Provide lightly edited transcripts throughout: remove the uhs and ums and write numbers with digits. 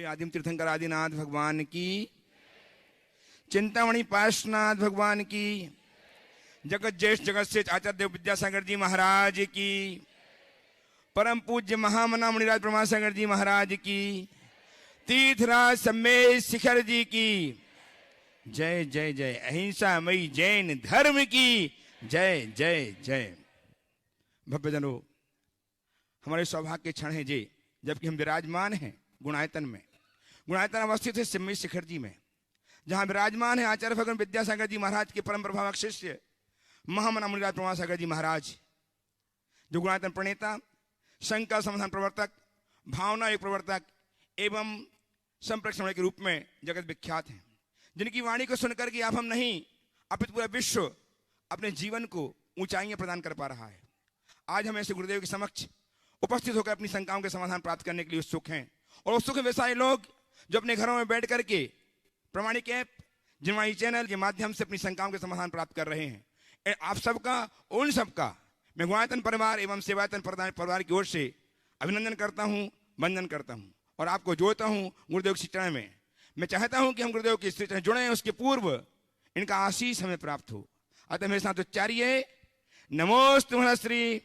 आदिम तीर्थंकर आदिनाथ भगवान की, चिंतामणि पार्श्वनाथ भगवान की, जगत ज्येष्ठ जगत से आचार्य देव विद्यासागर जी महाराज की, परम पूज्य महामना मुनिराज प्रमासागर जी महाराज की, तीर्थराज सम्मेश शिखर जी की जय जय जय, अहिंसा मई जैन धर्म की जय जय जय। भव्यजनों, हमारे सौभाग्य के क्षण है जे जबकि हम विराजमान हैं गुणायतन में। गुणायतन अवस्थित है सम्मेश शिखर जी में, जहां विराजमान है आचार्य भगवान विद्यासागर जी महाराज के परम प्रभावक शिष्य महामना मुनिराज प्रमासागर जी महाराज, जो गुणायतन प्रणेता, शंका समाधान प्रवर्तक, भावना एक प्रवर्तक एवं संप्रेक्षण के रूप में जगत विख्यात हैं, जिनकी वाणी को सुनकर के आप हम नहीं अपितु पूरा विश्व अपने जीवन को ऊंचाइयां प्रदान कर पा रहा है। आज हम ऐसे गुरुदेव के समक्ष उपस्थित होकर अपनी शंकाओं के समाधान प्राप्त करने के लिए उत्सुक हैं, और उत्सुक हैं वे सारे लोग जो अपने घरों में बैठ करके प्रमाणिक ऐप जिनवाणी चैनल के माध्यम से अपनी शंकाओं के समाधान प्राप्त कर रहे हैं। आप सबका, उन सबका मैं गुणायतन परिवार एवं सेवायतन परिवार की ओर से अभिनंदन करता हूं, वंदन करता हूं और आपको जोड़ता हूं गुरुदेव के चरण में। मैं चाहता हूं कि हम गुरुदेव के चरण जुड़े, उसके पूर्व इनका आशीष हमें प्राप्त हो। अतः मेरे साथ उच्चारिए नमोस्तु महर्षि,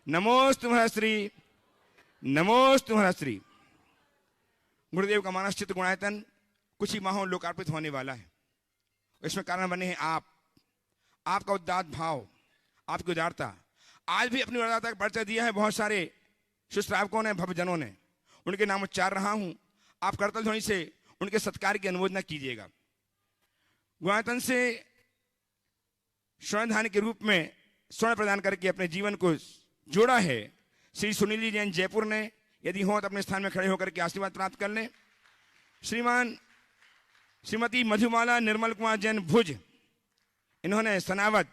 नमोस्तु महर्षि, नमोस्तु महर्षि। गुरुदेव का मानसचित्र गुणायतन कुछ ही माहों लोकार्पित होने वाला है। इसमें कारण बने हैं आपका उदात्त भाव, आपकी उदारता। आज भी अपनी उदारता का परिचय दिया है बहुत सारे सुश्रावकों ने, भवजनों ने। उनके नाम उच्चार रहा हूं, आप करतल ध्वनि से उनके सत्कार की अनुमोदना कीजिएगा। गुणायतन से स्वर्णधान के रूप में स्वर्ण प्रदान करके अपने जीवन को जोड़ा है श्री सुनील जैन जयपुर ने। यदि हो तो अपने स्थान में खड़े होकर के आशीर्वाद प्राप्त कर लें। श्रीमती मधुमाला निर्मल कुमार जैन भुज, इन्होंने सनावत,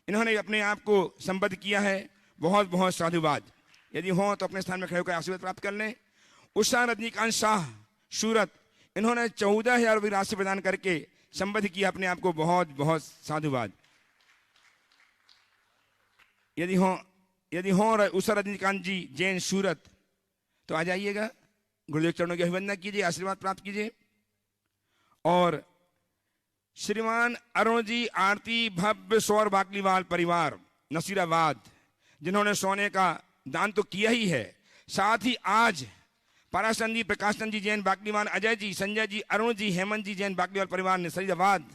इन्होंने अपने आप को संबद्ध किया है। बहुत बहुत साधुवाद। यदि हो तो अपने स्थान में खड़े होकर आशीर्वाद प्राप्त कर लें। उषा रजनीकांत शाह सूरत, इन्होंने 14,000 रुपये राशि प्रदान करके संबद्ध किया अपने आप को। बहुत बहुत साधुवाद। यदि हो उषा रजनीकांत जी जैन सूरत तो आ जाइएगा, गुरुदेव चरणों की अभिवंदना कीजिए, आशीर्वाद प्राप्त कीजिए। और श्रीमान अरुण जी आरती भव्य सौर बाकलीवाल परिवार नसीराबाद, जिन्होंने सोने का दान तो किया ही है, साथ ही आज पराशरन जी, प्रकाश चंद जी जैन बाकलीवाल, अजय जी, संजय जी, अरुण जी, हेमंत जी जैन बाकलीवाल परिवार नसीराबाद,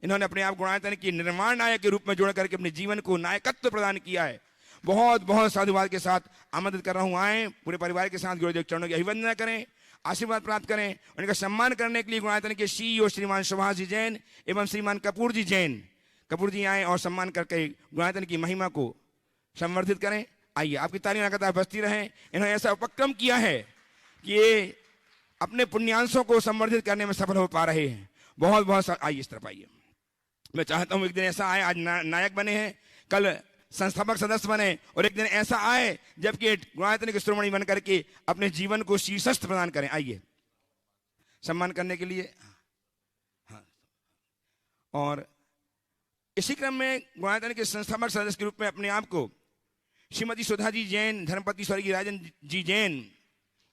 इन्होंने अपने आप गुणायतन की निर्माण नायक के रूप में जोड़ करके अपने जीवन को नायकत्व प्रदान किया है। बहुत बहुत साधुवाद के साथ आमंत्रित कर रहा हूं, आए पूरे परिवार के साथ गुरुदेव चरणों की अभिवंदना करें, आशीर्वाद प्राप्त करें। उनका सम्मान करने के लिए गुणायतन के CEO श्रीमान सुभाष जी जैन एवं श्रीमान कपूर जी जैन, कपूर जी आए और सम्मान करके गुणायतन की महिमा को संवर्धित करें। आइए, आपकी तालियां लगातार बजती रहें। इन्होंने ऐसा उपक्रम किया है कि ये अपने पुण्यांशों को संवर्धित करने में सफल हो पा रहे हैं। बहुत बहुत आइए, इस तरफ आइए। मैं चाहता हूं एक दिन ऐसा आए, आज नायक बने हैं, कल संस्थापक सदस्य बने, और एक दिन ऐसा आए जबकि गुणायतन के शिरोमणि बन करके अपने जीवन को शीर्षस्थ प्रदान करें। आइए, सम्मान करने के लिए। हाँ, और इसी क्रम में गुणायतन के संस्थापक सदस्य के रूप में अपने आप को श्रीमती सुधा जी जैन, धर्मपति स्वर्गीय राजन जी जैन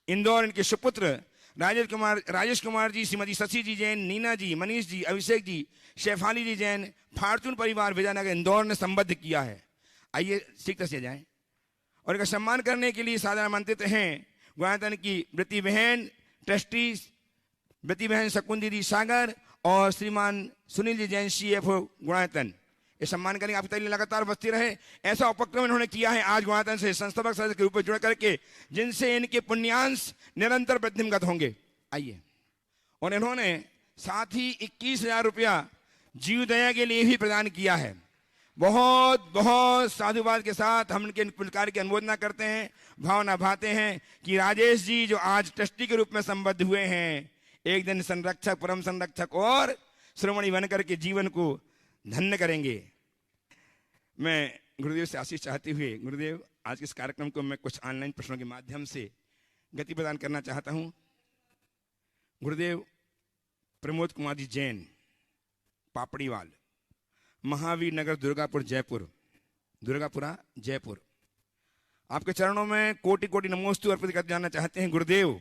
इंदौर, इनके सुपुत्र राजेश कुमार जी, श्रीमती शशि जी जैन, नीना जी, मनीष जी, अभिषेक जी, शेफाली जी जैन, फार्चून परिवार विजयनगर इंदौर ने संबद्ध किया है। आइए, शीघ्र से जाएं। और इनका सम्मान करने के लिए साधारण आमंत्रित हैं गुणायतन की वृत्ति बहन ट्रस्टी, वृत्ति बहन शकुन दीदी सागर और श्रीमान सुनील जी जैन CFO गुणायतन। ये सम्मान करेंगे, आपकी तालियां लगातार बजती रहे। ऐसा उपक्रम इन्होंने किया है आज गुणायतन से संस्थापक सदस्य के रूप में जुड़ करके, जिनसे इनके पुण्यांश निरंतर वृद्धिंगत होंगे। आइए, और इन्होंने साथ ही 21,000 रुपया जीव दया के लिए भी प्रदान किया है। बहुत बहुत साधुवाद के साथ हम इनके पुरस्कार की अनुमोदना करते हैं, भावना भाते हैं कि राजेश जी जो आज ट्रस्टी के रूप में संबद्ध हुए हैं, एक दिन संरक्षक, परम संरक्षक और श्रोमणी बनकर के जीवन को धन्य करेंगे। मैं गुरुदेव से आशीष चाहते हुए, गुरुदेव आज के इस कार्यक्रम को मैं कुछ ऑनलाइन प्रश्नों के माध्यम से गति प्रदान करना चाहता हूं। गुरुदेव प्रमोद कुमार जी जैन, पापड़ीवाल, महावीर नगर, दुर्गापुर जयपुर, दुर्गापुरा जयपुर, आपके चरणों में कोटि कोटि नमोस्तु अर्पित कर जाना चाहते हैं। गुरुदेव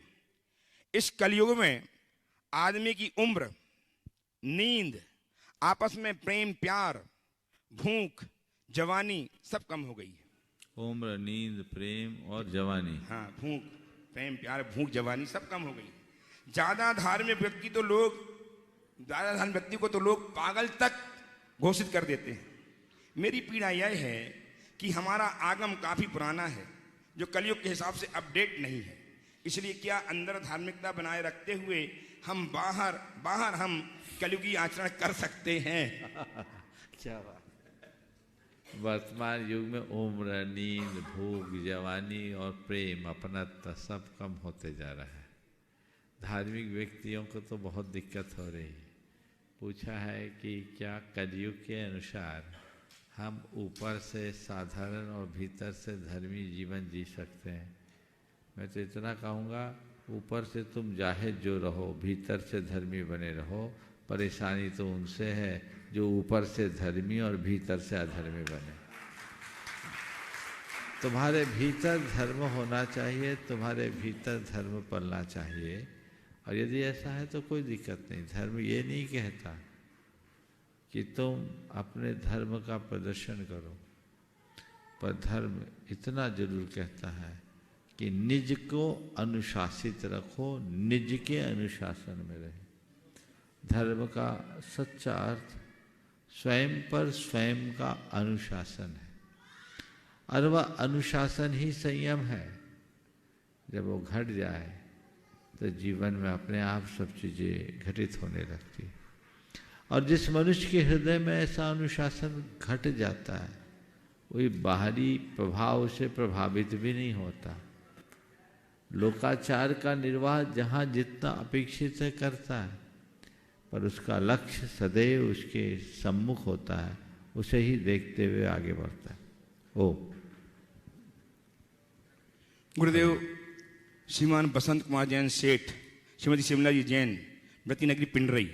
इस कलयुग में आदमी की उम्र, नींद, आपस में प्रेम प्यार, भूख, जवानी सब कम हो गई है। उम्र, नींद, प्रेम और जवानी। हाँ, भूख, प्रेम प्यार, भूख, जवानी सब कम हो गई। ज्यादा धार्मिक व्यक्ति को तो लोग पागल तक घोषित कर देते हैं। मेरी पीड़ा यह है कि हमारा आगम काफी पुराना है, जो कलयुग के हिसाब से अपडेट नहीं है। इसलिए क्या अंदर धार्मिकता बनाए रखते हुए हम बाहर हम कलयुगी आचरण कर सकते हैं। क्या बात। वर्तमान युग में उम्र, नींद, भूख, जवानी और प्रेम, अपनत्व सब कम होते जा रहा है। धार्मिक व्यक्तियों को तो बहुत दिक्कत हो रही है। पूछा है कि क्या कलयुग के अनुसार हम ऊपर से साधारण और भीतर से धर्मी जीवन जी सकते हैं? मैं तो इतना कहूँगा, ऊपर से तुम जाहिर जो रहो, भीतर से धर्मी बने रहो। परेशानी तो उनसे है जो ऊपर से धर्मी और भीतर से अधर्मी बने। तुम्हारे भीतर धर्म होना चाहिए, तुम्हारे भीतर धर्म पलना चाहिए। और यदि ऐसा है तो कोई दिक्कत नहीं। धर्म ये नहीं कहता कि तुम अपने धर्म का प्रदर्शन करो, पर धर्म इतना जरूर कहता है कि निज को अनुशासित रखो, निज के अनुशासन में रहे। धर्म का सच्चा अर्थ स्वयं पर स्वयं का अनुशासन है, और वह अनुशासन ही संयम है। जब वो घट जाए तो जीवन में अपने आप सब चीज़ें घटित होने लगती है। और जिस मनुष्य के हृदय में ऐसा अनुशासन घट जाता है, वही बाहरी प्रभाव से प्रभावित भी नहीं होता। लोकाचार का निर्वाह जहाँ जितना अपेक्षित है करता है, पर उसका लक्ष्य सदैव उसके सम्मुख होता है, उसे ही देखते हुए आगे बढ़ता है। ओ गुरुदेव, श्रीमान बसंत कुमार जैन सेठ, श्रीमती शिमला जी जैन, व्रती नगरी पिंडरई,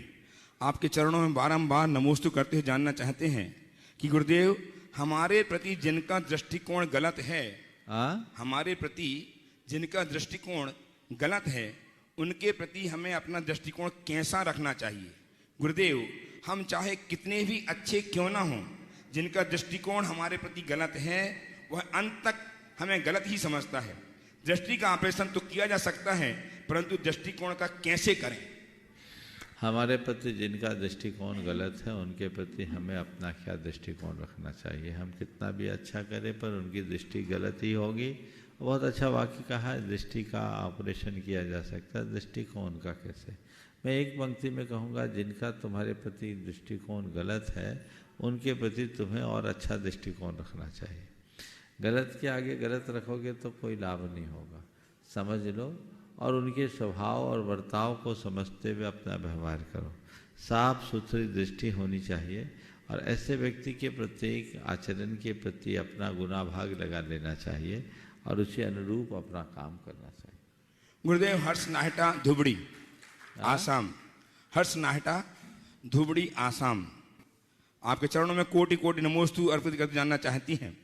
आपके चरणों में बारंबार नमोस्तु करते हुए जानना चाहते हैं कि गुरुदेव, हमारे प्रति जिनका दृष्टिकोण गलत है, हमारे प्रति जिनका दृष्टिकोण गलत है, उनके प्रति हमें अपना दृष्टिकोण कैसा रखना चाहिए। गुरुदेव, हम चाहे कितने भी अच्छे क्यों ना हों, जिनका दृष्टिकोण हमारे प्रति गलत है वह अंत तक हमें गलत ही समझता है। दृष्टि का ऑपरेशन तो किया जा सकता है, परंतु दृष्टिकोण का कैसे करें। हमारे प्रति जिनका दृष्टिकोण गलत है, उनके प्रति हमें अपना क्या दृष्टिकोण रखना चाहिए। हम कितना भी अच्छा करें पर उनकी दृष्टि गलत ही होगी। बहुत अच्छा वाक्य कहा है, दृष्टि का ऑपरेशन किया जा सकता है, दृष्टिकोण का कैसे। मैं एक पंक्ति में कहूँगा, जिनका तुम्हारे प्रति दृष्टिकोण गलत है उनके प्रति तुम्हें और अच्छा दृष्टिकोण रखना चाहिए। गलत के आगे गलत रखोगे तो कोई लाभ नहीं होगा। समझ लो और उनके स्वभाव और बर्ताव को समझते हुए अपना व्यवहार करो। साफ सुथरी दृष्टि होनी चाहिए और ऐसे व्यक्ति के प्रत्येक आचरण के प्रति अपना गुना भाग लगा लेना चाहिए और उसी अनुरूप अपना काम करना चाहिए। गुरुदेव, हर्ष नाहटा, धुबड़ी, आसाम। हर्ष नाहटा, धुबड़ी, आसाम, आपके चरणों में कोटि कोटि नमोस्तु अर्पित करके जानना चाहती हैं।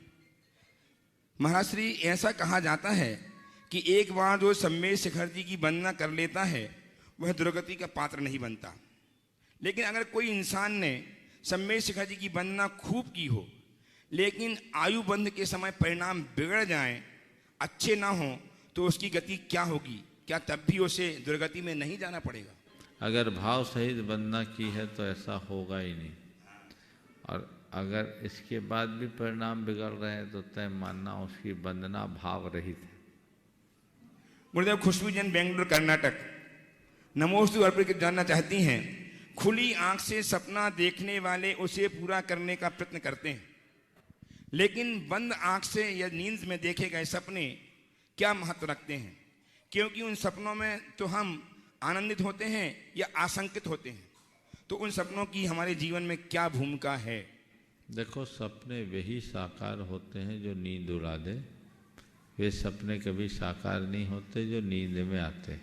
महाराज श्री, ऐसा कहा जाता है कि एक बार जो सम्मेद शिखर जी की वंदना कर लेता है वह दुर्गति का पात्र नहीं बनता। लेकिन अगर कोई इंसान ने सम्मेद शिखर जी की वंदना खूब की हो, लेकिन आयु बंध के समय परिणाम बिगड़ जाएं, अच्छे ना हो, तो उसकी गति क्या होगी? क्या तब भी उसे दुर्गति में नहीं जाना पड़ेगा? अगर भाव सहित वंदना की है तो ऐसा होगा ही नहीं, और अगर इसके बाद भी परिणाम बिगड़ रहे हैं तो तय मानना उसकी वंदना भाव रहित है। गुरुदेव, खुशबू जैन, बेंगलुरु, कर्नाटक, नमोस्तु अर्पित करके जानना चाहती हैं। खुली आंख से सपना देखने वाले उसे पूरा करने का प्रयत्न करते हैं, लेकिन बंद आंख से या नींद में देखे गए सपने क्या महत्व रखते हैं? क्योंकि उन सपनों में तो हम आनंदित होते हैं या आशंकित होते हैं, तो उन सपनों की हमारे जीवन में क्या भूमिका है? देखो, सपने वही साकार होते हैं जो नींद उड़ा दे। वे सपने कभी साकार नहीं होते जो नींद में आते।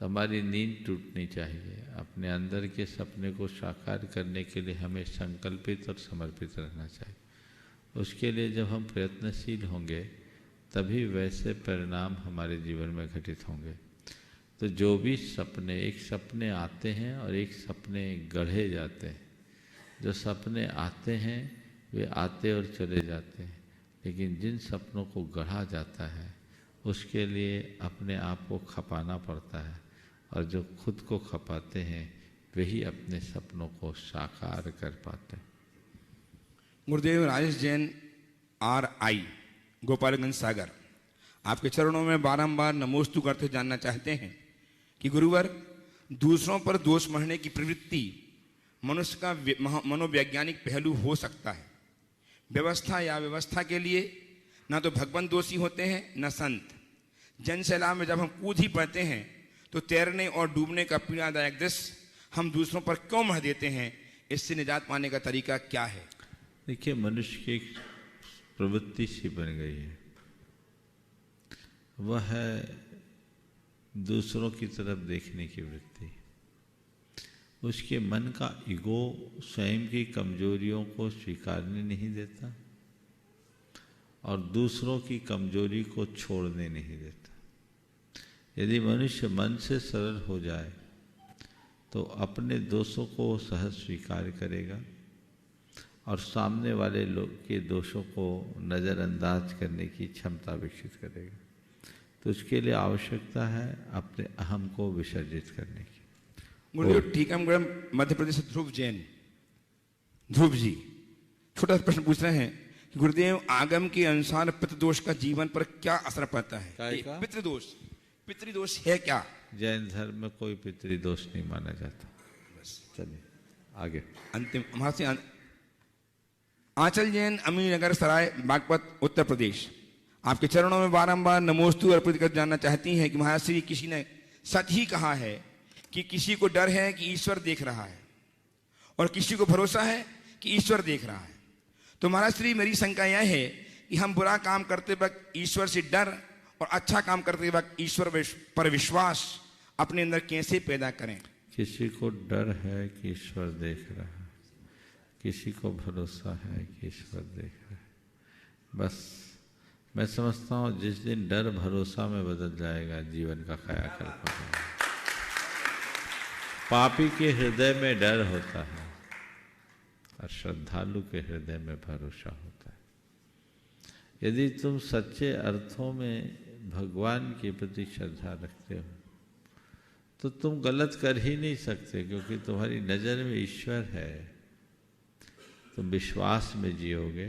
तो हमारी नींद टूटनी चाहिए। अपने अंदर के सपने को साकार करने के लिए हमें संकल्पित और समर्पित रहना चाहिए। उसके लिए जब हम प्रयत्नशील होंगे तभी वैसे परिणाम हमारे जीवन में घटित होंगे। तो जो भी सपने, एक सपने आते हैं और एक सपने गढ़े जाते हैं। जो सपने आते हैं वे आते और चले जाते हैं, लेकिन जिन सपनों को गढ़ा जाता है उसके लिए अपने आप को खपाना पड़ता है, और जो खुद को खपाते हैं वही अपने सपनों को साकार कर पाते हैं। गुरुदेव राजेश जैन RI गोपालगंज सागर, आपके चरणों में बारंबार नमोस्तु करते जानना चाहते हैं कि गुरुवर, दूसरों पर दोष मढ़ने की प्रवृत्ति मनुष्य का मनोवैज्ञानिक पहलू हो सकता है। व्यवस्था या व्यवस्था के लिए ना तो भगवान दोषी होते हैं न संत। जन सैलाब में जब हम कूद ही पड़ते हैं तो तैरने और डूबने का पीड़ादायक दृश्य हम दूसरों पर क्यों मढ़ देते हैं? इससे निजात पाने का तरीका क्या है? देखिए, मनुष्य की एक प्रवृत्ति सी बन गई है, वह है दूसरों की तरफ देखने की वृत्ति। उसके मन का ईगो स्वयं की कमजोरियों को स्वीकारने नहीं देता और दूसरों की कमजोरी को छोड़ने नहीं देता। यदि मनुष्य मन से सरल हो जाए तो अपने दोषों को सहज स्वीकार करेगा और सामने वाले लोग के दोषों को नज़रअंदाज करने की क्षमता विकसित करेगा। तो उसके लिए आवश्यकता है अपने अहम को विसर्जित करने की। गुरुदेव, टीकमगढ़ मध्य प्रदेश से ध्रुव जैन, ध्रुव जी छोटा सा प्रश्न पूछ रहे हैं कि गुरुदेव, आगम के अनुसार पितृदोष का जीवन पर क्या असर पड़ता है? पितृदोष है क्या? जैन धर्म में कोई पितृदोष नहीं माना जाता। बस चलिए आगे। अंतिम महाशय आंचल जैन, अमीरनगर सराय, बागपत, उत्तर प्रदेश, आपके चरणों में बारंबार नमोस्तु अर्पित कर जानना चाहती हैं कि महाराज श्री, किसी ने सच ही कहा है कि किसी को डर है कि ईश्वर देख रहा है और किसी को भरोसा है कि ईश्वर देख रहा है। तो महाराज श्री, मेरी शंका यह है कि हम बुरा काम करते वक्त ईश्वर से डर और अच्छा काम करते वक्त ईश्वर पर विश्वास अपने अंदर कैसे पैदा करें? किसी को डर है कि ईश्वर देख रहा है, किसी को भरोसा है कि ईश्वर देख रहा है। बस मैं समझता हूँ जिस दिन डर भरोसा में बदल जाएगा, जीवन का कायाकल्प हो जाएगा। पापी के हृदय में डर होता है और श्रद्धालु के हृदय में भरोसा होता है। यदि तुम सच्चे अर्थों में भगवान के प्रति श्रद्धा रखते हो तो तुम गलत कर ही नहीं सकते, क्योंकि तुम्हारी नज़र में ईश्वर है। तुम विश्वास में जियोगे,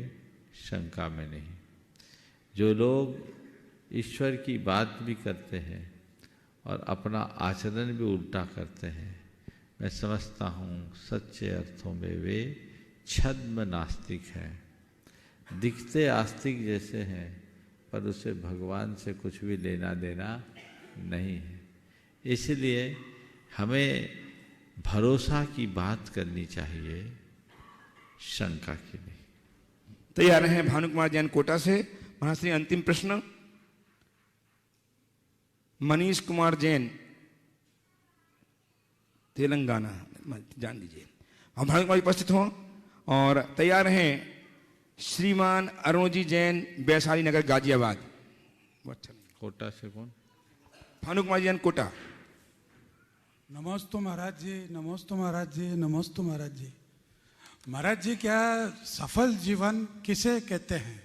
शंका में नहीं। जो लोग ईश्वर की बात भी करते हैं और अपना आचरण भी उल्टा करते हैं, मैं समझता हूँ सच्चे अर्थों में वे छद्म नास्तिक हैं। दिखते आस्तिक जैसे हैं पर उसे भगवान से कुछ भी लेना देना नहीं है। इसलिए हमें भरोसा की बात करनी चाहिए, शंका की नहीं। तैयार हैं भानु कुमार जैन कोटा से। महाश्री, अंतिम प्रश्न मनीष कुमार जैन, तेलंगाना, जान लीजिए। हम भानु कुमार उपस्थित हों और तैयार हैं श्रीमान अरुण जी जैन, वैशाली नगर, गाजियाबाद। कोटा से कौन? भानु कुमार जैन, कोटा। नमस्ते महाराज जी, नमस्ते महाराज जी, नमस्ते महाराज जी। महाराज जी, क्या सफल जीवन किसे कहते हैं?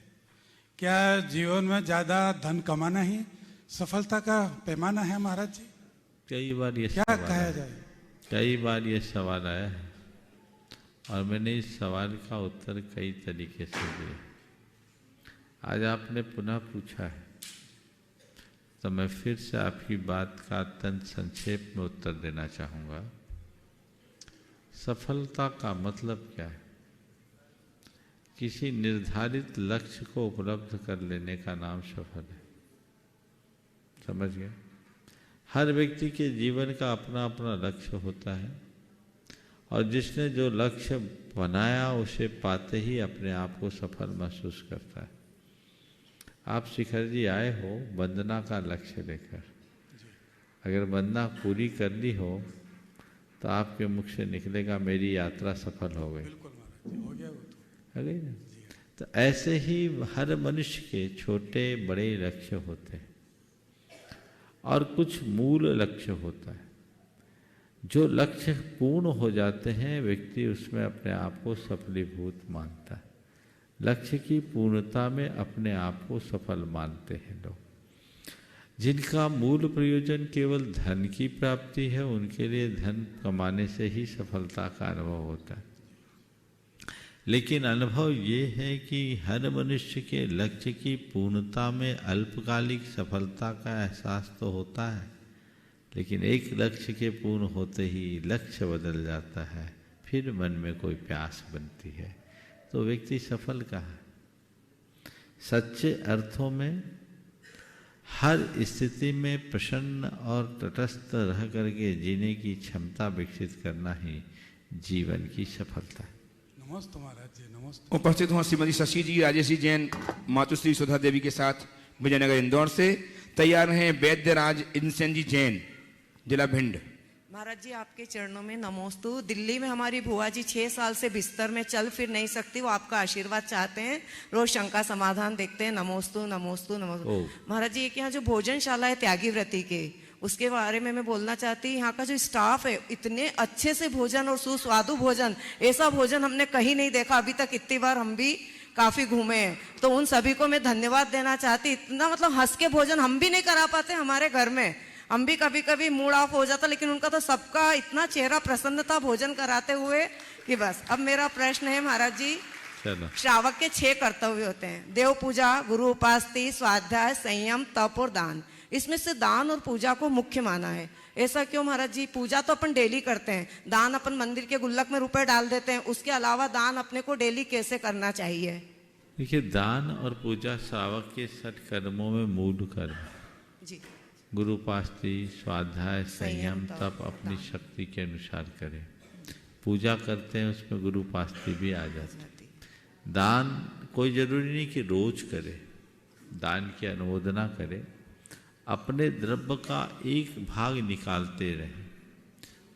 क्या जीवन में ज़्यादा धन कमाना ही सफलता का पैमाना है महाराज जी? कई बार ये क्या कहा जाए? कई बार ये सवाल आया है और मैंने इस सवाल का उत्तर कई तरीके से दिया। आज आपने पुनः पूछा है तो मैं फिर से आपकी बात का अत्यंत संक्षेप में उत्तर देना चाहूँगा। सफलता का मतलब क्या है? किसी निर्धारित लक्ष्य को उपलब्ध कर लेने का नाम सफल है। समझ गए? हर व्यक्ति के जीवन का अपना अपना लक्ष्य होता है और जिसने जो लक्ष्य बनाया उसे पाते ही अपने आप को सफल महसूस करता है। आप शिखर जी आए हो वंदना का लक्ष्य लेकर, अगर वंदना पूरी कर ली हो तो आपके मुख से निकलेगा मेरी यात्रा सफल हो गई। बिल्कुल महाराज जी, हो गया वो तो। हो गई ना? तो ऐसे ही हर मनुष्य के छोटे बड़े लक्ष्य होते हैं और कुछ मूल लक्ष्य होता है। जो लक्ष्य पूर्ण हो जाते हैं व्यक्ति उसमें अपने आप को सफलीभूत मानता है। लक्ष्य की पूर्णता में अपने आप को सफल मानते हैं लोग। जिनका मूल प्रयोजन केवल धन की प्राप्ति है उनके लिए धन कमाने से ही सफलता का अनुभव होता है। लेकिन अनुभव ये है कि हर मनुष्य के लक्ष्य की पूर्णता में अल्पकालिक सफलता का एहसास तो होता है, लेकिन एक लक्ष्य के पूर्ण होते ही लक्ष्य बदल जाता है, फिर मन में कोई प्यास बनती है, तो व्यक्ति सफल कहाँ है। सच्चे अर्थों में हर स्थिति में प्रसन्न और तटस्थ रह करके जीने की क्षमता विकसित करना ही जीवन की सफलता है। नमस्ते महाराज जी, नमस्ते। उपस्थित हों श्रीमती शशि जी राजेश जी जैन मातुश्री सुधा देवी के साथ विजयनगर इंदौर से। तैयार हैं वैद्यराज इंसेन जी जैन, जिला भिंड। महाराज जी आपके चरणों में नमोस्तु। दिल्ली में हमारी बुआ जी 6 साल से बिस्तर में चल फिर नहीं सकती, वो आपका आशीर्वाद चाहते हैं, रोज शंका समाधान देखते हैं। नमोस्तु नमोस्तु नमोस्तु। महाराज जी एक यहाँ जो भोजनशाला है त्यागी व्रती के, उसके बारे में मैं बोलना चाहती। यहाँ का जो स्टाफ है इतने अच्छे से भोजन और सुस्वादु भोजन, ऐसा भोजन हमने कहीं नहीं देखा अभी तक। इतनी बार हम भी काफी घूमे हैं, तो उन सभी को मैं धन्यवाद देना चाहती। इतना मतलब हंस के भोजन हम भी नहीं करा पाते हमारे घर में, हम भी कभी कभी मूड ऑफ हो जाता, लेकिन उनका तो सबका इतना चेहरा प्रसन्न था भोजन कराते हुए कि बस। अब मेरा प्रश्न है महाराज जी, श्रावक के 6 कर्तव्य होते हैं, देव पूजा, गुरु उपासना, स्वाध्याय, संयम, तप और दान। इसमें से दान और पूजा को मुख्य माना है, ऐसा क्यों महाराज जी? पूजा तो अपन डेली करते हैं, दान अपन मंदिर के गुल्लक में रुपए डाल देते हैं, उसके अलावा दान अपने को डेली कैसे करना चाहिए? देखिए, दान और पूजा श्रावक के सत्कर्मों में मूल कर्म जी। गुरु उपासना, स्वाध्याय, संयम, तप अपनी शक्ति के अनुसार करें। पूजा करते हैं उसमें गुरु उपासना भी आ जाती है। दान कोई जरूरी नहीं कि रोज करे, दान की अनुमोदना करे, अपने द्रव्य का एक भाग निकालते रहे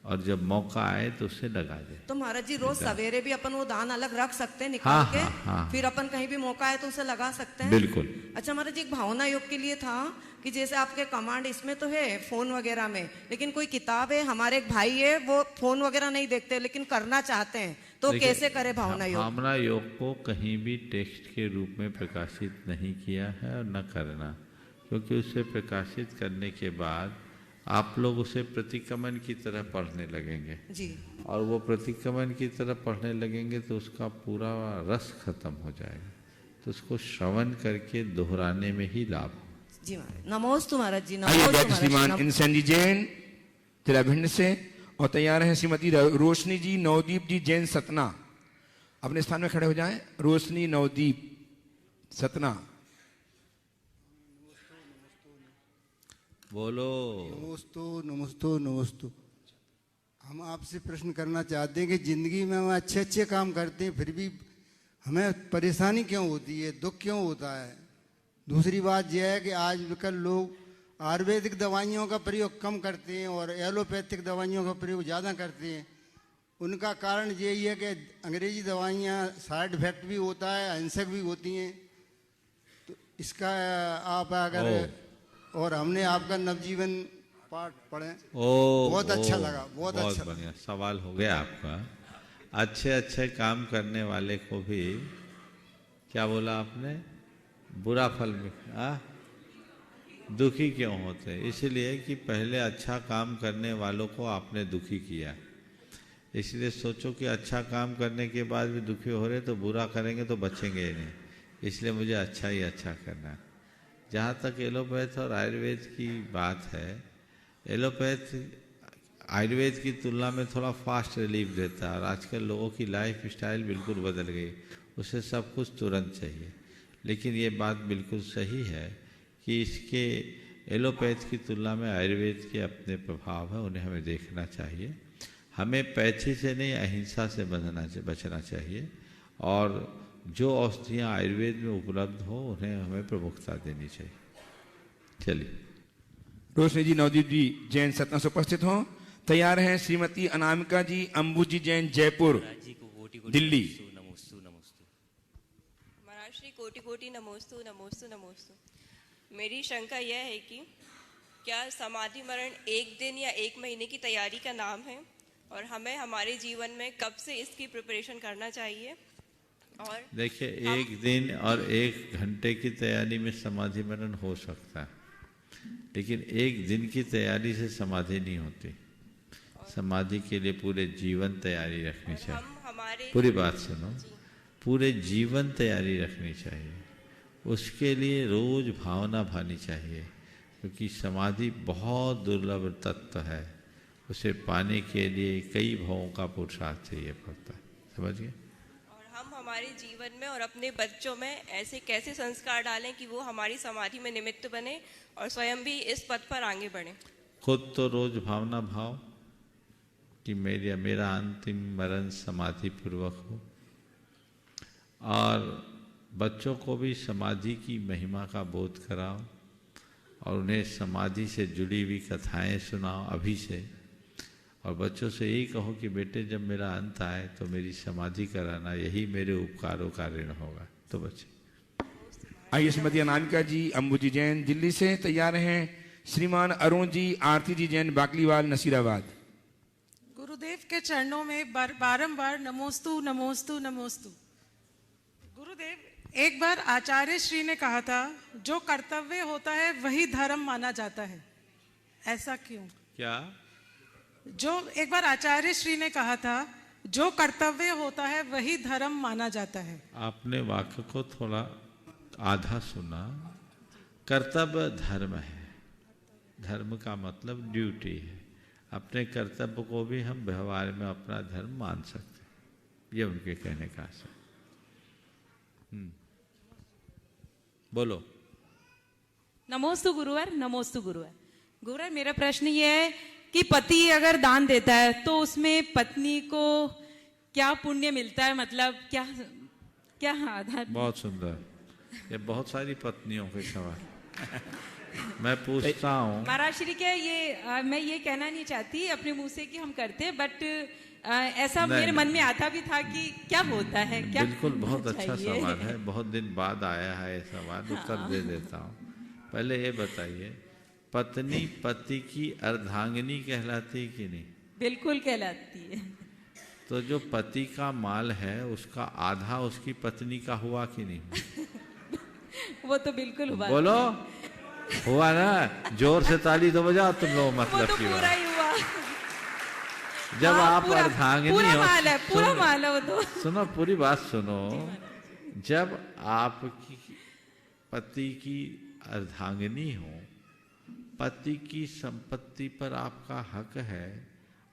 और जब मौका आए तो उसे लगा दे। तो महाराज जी रोज सवेरे भी अपन वो दान अलग रख सकते हैं निकाल के, फिर अपन कहीं भी मौका आए तो उसे लगा सकते हैं। बिल्कुल। अच्छा महाराज जी, एक भावना योग के लिए था कि जैसे आपके कमांड इसमें तो है फोन वगैरह में, लेकिन कोई किताब है, हमारे एक भाई है वो फोन वगैरह नहीं देखते लेकिन करना चाहते हैं, तो कैसे करे भावना योग? भावना योग को कहीं भी टेक्स्ट के रूप में प्रकाशित नहीं किया है और न करना, क्योंकि उसे प्रकाशित करने के बाद आप लोग उसे प्रतिक्रमण की तरह पढ़ने लगेंगे जी, और वो प्रतिक्रमण की तरह पढ़ने लगेंगे तो उसका पूरा रस खत्म हो जाएगा, तो उसको श्रवण करके दोहराने में ही लाभ जी। नमोस्तु महाराज जी। श्रीमान इंसेन जी जैन, जिला भिंड से। और तैयार हैं श्रीमती रोशनी जी नवदीप जी जैन सतना। अपने स्थान में खड़े हो जाएं। रोशनी नवदीप सतना, बोलो। नमस्तु नमस्तु नमस्तु। हम आपसे प्रश्न करना चाहते हैं कि जिंदगी में हम अच्छे अच्छे काम करते हैं फिर भी हमें परेशानी क्यों होती है, दुख क्यों होता है? दूसरी बात यह है कि आजकल लोग आयुर्वेदिक दवाइयों का प्रयोग कम करते हैं और एलोपैथिक दवाइयों का प्रयोग ज़्यादा करते हैं। उनका कारण यही है कि अंग्रेजी दवाइयाँ साइड इफेक्ट भी होता है, अहिंसक भी होती हैं। तो इसका आप अगर और हमने आपका नवजीवन पाठ पढ़े, बहुत अच्छा लगा, बहुत अच्छा बढ़िया सवाल हो गया आपका। अच्छे अच्छे काम करने वाले को भी क्या बोला आपने? बुरा फल में दुखी क्यों होते? इसलिए कि पहले अच्छा काम करने वालों को आपने दुखी किया, इसलिए सोचो कि अच्छा काम करने के बाद भी दुखी हो रहे तो बुरा करेंगे तो बचेंगे ही नहीं, इसलिए मुझे अच्छा ही अच्छा करना है। जहाँ तक एलोपैथ और आयुर्वेद की बात है, एलोपैथ आयुर्वेद की तुलना में थोड़ा फास्ट रिलीफ देता है और आजकल लोगों की लाइफ स्टाइल बिल्कुल बदल गई, उसे सब कुछ तुरंत चाहिए। लेकिन ये बात बिल्कुल सही है कि इसके एलोपैथ की तुलना में आयुर्वेद के अपने प्रभाव है, उन्हें हमें देखना चाहिए। हमें पैथी से नहीं अहिंसा से बचना चाहिए और जो औषधियाँ आयुर्वेद में उपलब्ध हो उन्हें हमें प्रमुखता देनी चाहिए। चलिए। रोशनी जी नवदीप जी जैन सतना से उपस्थित हों। तैयार हैं श्रीमती अनामिका जी अंबू जी जैन जयपुर दिल्ली। महाराज श्री कोटि कोटि नमोस्तु नमोस्तु नमोस्तु। मेरी शंका यह है कि क्या समाधि मरण एक दिन या एक महीने की तैयारी का नाम है, और हमें हमारे जीवन में कब से इसकी प्रिपरेशन करना चाहिए? और देखिए, एक दिन और एक घंटे की तैयारी में समाधि मरण हो सकता है, लेकिन एक दिन की तैयारी से समाधि नहीं होती। समाधि के लिए पूरे जीवन तैयारी रखनी चाहिए। हम हमारे पूरी बात सुनो, पूरे जीवन तैयारी रखनी चाहिए। उसके लिए रोज भावना भानी चाहिए, क्योंकि समाधि बहुत दुर्लभ तत्व है। उसे पाने के लिए कई भावों का पुरुषार्थ चाहिए पड़ता है। समझ गए? और हम हमारे जीवन में और अपने बच्चों में ऐसे कैसे संस्कार डालें कि वो हमारी समाधि में निमित्त बने और स्वयं भी इस पथ पर आगे बढ़े? खुद तो रोज भावना भाव कि मेरा अंतिम मरण समाधि पूर्वक हो, और बच्चों को भी समाधि की महिमा का बोध कराओ और उन्हें समाधि से जुड़ी हुई कथाएं सुनाओ अभी से। और बच्चों से यही कहो कि बेटे, जब मेरा अंत आए तो मेरी समाधि कराना, यही मेरे उपकारों का ऋण होगा। तो बच्चे आइए, श्रीमती अनामिका जी अंबुजी जैन दिल्ली से तैयार हैं। श्रीमान अरुण जी, आरती जी जैन बाकलीवाल नसीराबाद। गुरुदेव के चरणों में बारंबार नमोस्तु नमोस्तु नमोस्तु। गुरुदेव, एक बार आचार्य श्री ने कहा था, जो कर्तव्य होता है वही धर्म माना जाता है। ऐसा क्यों? क्या? जो एक बार आचार्य श्री ने कहा था, जो कर्तव्य होता है वही धर्म माना जाता है। आपने वाक्य को थोड़ा आधा सुना। कर्तव्य धर्म है, धर्म का मतलब ड्यूटी है। अपने कर्तव्य को भी हम व्यवहार में अपना धर्म मान सकते हैं, ये उनके कहने का आशय। बोलो। नमोस्तु गुरुवर, नमोस्तु गुरुवर। गुरुवर, मेरा प्रश्न ये है कि पति अगर दान देता है तो उसमें पत्नी को क्या पुण्य मिलता है? मतलब क्या आधार? बहुत सुंदर, ये बहुत सारी पत्नियों के सवाल मैं पूछता हूँ। महाराज श्री के मैं ये कहना नहीं चाहती अपने मुंह से कि हम करते, बट ऐसा मेरे मन में आता भी था कि क्या होता है, क्या बिल्कुल बहुत अच्छा सवाल है, बहुत दिन बाद आया है ये सवाल, उत्तर दे देता हूँ। पहले ये बताइए, पत्नी पति की अर्धांगिनी कहलाती कि नहीं? बिल्कुल कहलाती है। तो जो पति का माल है उसका आधा उसकी पत्नी का हुआ कि नहीं? वो तो बिल्कुल हुआ। बोलो, हुआ ना? जोर से ताली तो बजाओ तुम लोग। मतलब वो तो की पूरा ही हुआ। जब आप अर्धांगिनी पूरा हो, माल है, पूरा माल है वो तो। सुनो, पूरी बात सुनो। जब आपकी पति की अर्धांगिनी हो, पति की संपत्ति पर आपका हक है,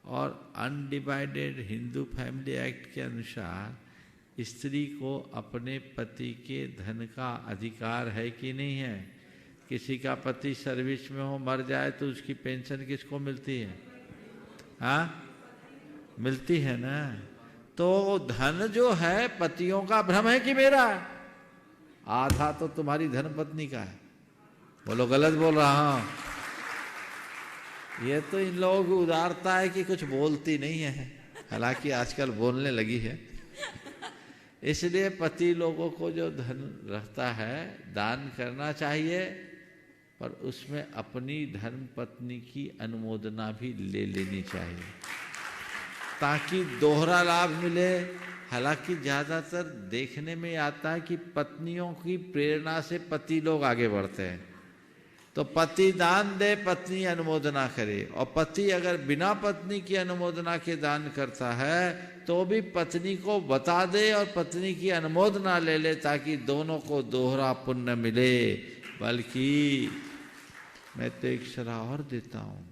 और अनडिवाइडेड हिंदू फैमिली एक्ट के अनुसार स्त्री को अपने पति के धन का अधिकार है कि नहीं है? किसी का पति सर्विस में हो, मर जाए तो उसकी पेंशन किसको मिलती है? हाँ, मिलती है ना। तो धन जो है पतियों का भ्रम है कि मेरा? आधा तो तुम्हारी धर्मपत्नी का है। बोलो, गलत बोल रहा हूं? ये तो इन लोगों की उदारता है कि कुछ बोलती नहीं है, हालांकि आजकल बोलने लगी है। इसलिए पति लोगों को जो धन रहता है दान करना चाहिए, पर उसमें अपनी धर्म पत्नी की अनुमोदना भी ले लेनी चाहिए, ताकि दोहरा लाभ मिले। हालांकि ज़्यादातर देखने में आता है कि पत्नियों की प्रेरणा से पति लोग आगे बढ़ते हैं। तो पति दान दे, पत्नी अनुमोदना करे, और पति अगर बिना पत्नी की अनुमोदना के दान करता है तो भी पत्नी को बता दे और पत्नी की अनुमोदना ले ले, ताकि दोनों को दोहरा पुण्य मिले। बल्कि मैं तो एक सलाह और देता हूँ,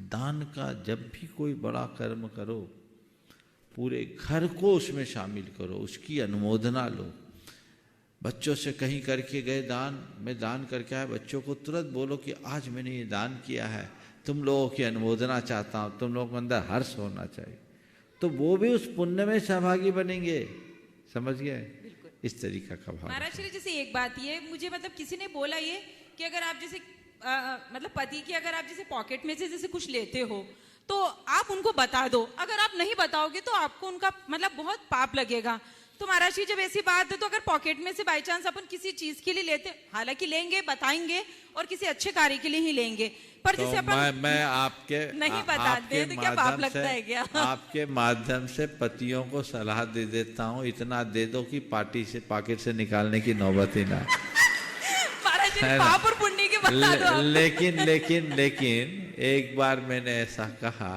दान का जब भी कोई बड़ा कर्म करो, पूरे घर को उसमें शामिल करो, उसकी अनुमोदना लो। बच्चों से कहीं करके गए दान, मैं दान करके आया, बच्चों को तुरंत बोलो कि आज मैंने ये दान किया है, तुम लोगों की अनुमोदना चाहता हूँ, तुम लोगों के अंदर हर्ष होना चाहिए, तो वो भी उस पुण्य में सहभागी बनेंगे। समझ गए? इस तरीका का भाव। महाराज श्री, जैसे एक बात ये मुझे, मतलब किसी ने बोला ये कि अगर आप जैसे मतलब पति की अगर आप जैसे पॉकेट में से जैसे कुछ लेते हो तो आप उनको बता दो, अगर आप नहीं बताओगे तो आपको उनका मतलब बहुत पाप लगेगा। तो महाराज जी जब ऐसी बात है तो अगर पॉकेट में से बाय चांस अपन किसी चीज के लिए लेते, हालांकि लेंगे, बताएंगे और किसी अच्छे कार्य के लिए ही लेंगे, पर तो जिसे अपन मैं आपके नहीं बताते तो क्या पाप लगता है क्या? आपके माध्यम से पतियों को सलाह दे देता हूँ, इतना दे दो कि पॉकेट से निकालने की नौबत ही ना। महाराज जी पाप और पुण्य की बता दो आप। लेकिन एक बार मैंने ऐसा कहा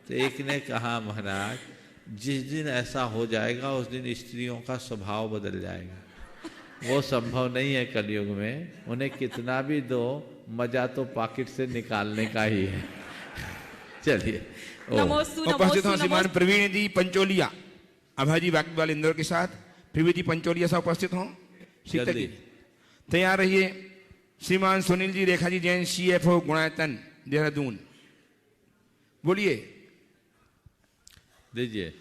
तो एक ने कहा महाराज जिस दिन ऐसा हो जाएगा उस दिन स्त्रियों का स्वभाव बदल जाएगा। वो संभव नहीं है कलयुग में, उन्हें कितना भी दो मजा तो पॉकेट से निकालने का ही है। चलिए नमोस्तु उपस्थित नमोस्तु हों श्रीमान नमोस्तु। प्रवीण जी पंचोलिया, अभय वाकबाल इंदौर के साथ प्रवीण जी पंचोलिया साहब उपस्थित हों। शीतल जल्दी। जी तैयार रहिए। श्रीमान सुनील जी रेखा जी जैन CFO गुणायतन देहरादून, बोलिए। दीजिए।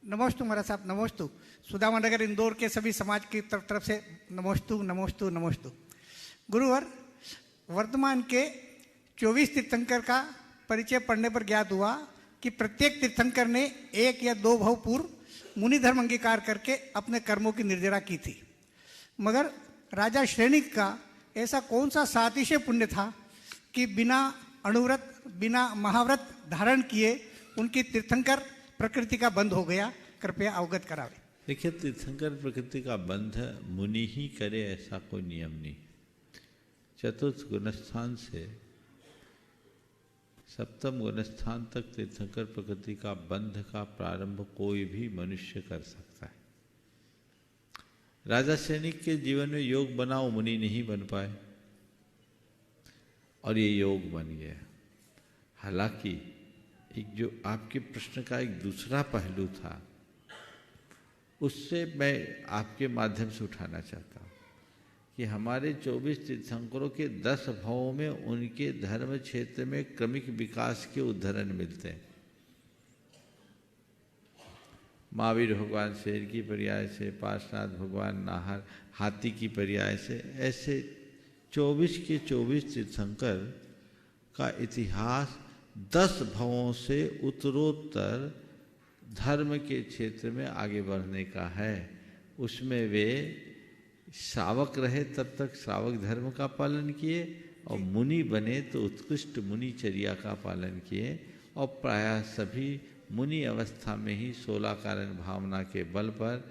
नमोस्तु महाराज साहब, नमोस्तु। सुदामा नगर इंदौर के सभी समाज की तरफ से नमोस्तु नमोस्तु नमोस्तु। गुरुवर, वर्तमान के 24 तीर्थंकर का परिचय पढ़ने पर ज्ञात हुआ कि प्रत्येक तीर्थंकर ने 1 या 2 भाव पूर्व मुनि धर्म अंगीकार करके अपने कर्मों की निर्जरा की थी, मगर राजा श्रेणिक का ऐसा कौन सा सातिशय पुण्य था कि बिना अणुव्रत बिना महाव्रत धारण किए उनकी तीर्थंकर प्रकृति का बंध हो गया? कृपया अवगत करावे। देखिए, तीर्थंकर प्रकृति का बंध मुनि ही करे ऐसा कोई नियम नहीं। चतुर्थ गुणस्थान से सप्तम गुणस्थान तक तीर्थंकर प्रकृति का बंध का प्रारंभ कोई भी मनुष्य कर सकता है। राजा सैनिक के जीवन में योग बना, वो मुनि नहीं बन पाए और ये योग बन गया। हालांकि एक जो आपके प्रश्न का एक दूसरा पहलू था, उससे मैं आपके माध्यम से उठाना चाहता हूँ कि हमारे 24 तीर्थंकरों के 10 भावों में उनके धर्म क्षेत्र में क्रमिक विकास के उदाहरण मिलते हैं। महावीर भगवान शेर की पर्याय से, पार्श्वनाथ भगवान नाहर हाथी की पर्याय से, ऐसे 24 के 24 तीर्थंकर का इतिहास 10 भावों से उत्तरोत्तर धर्म के क्षेत्र में आगे बढ़ने का है। उसमें वे श्रावक रहे तब तक श्रावक धर्म का पालन किए और मुनि बने तो उत्कृष्ट मुनिचर्या का पालन किए और प्रायः सभी मुनि अवस्था में ही 16 कारण भावना के बल पर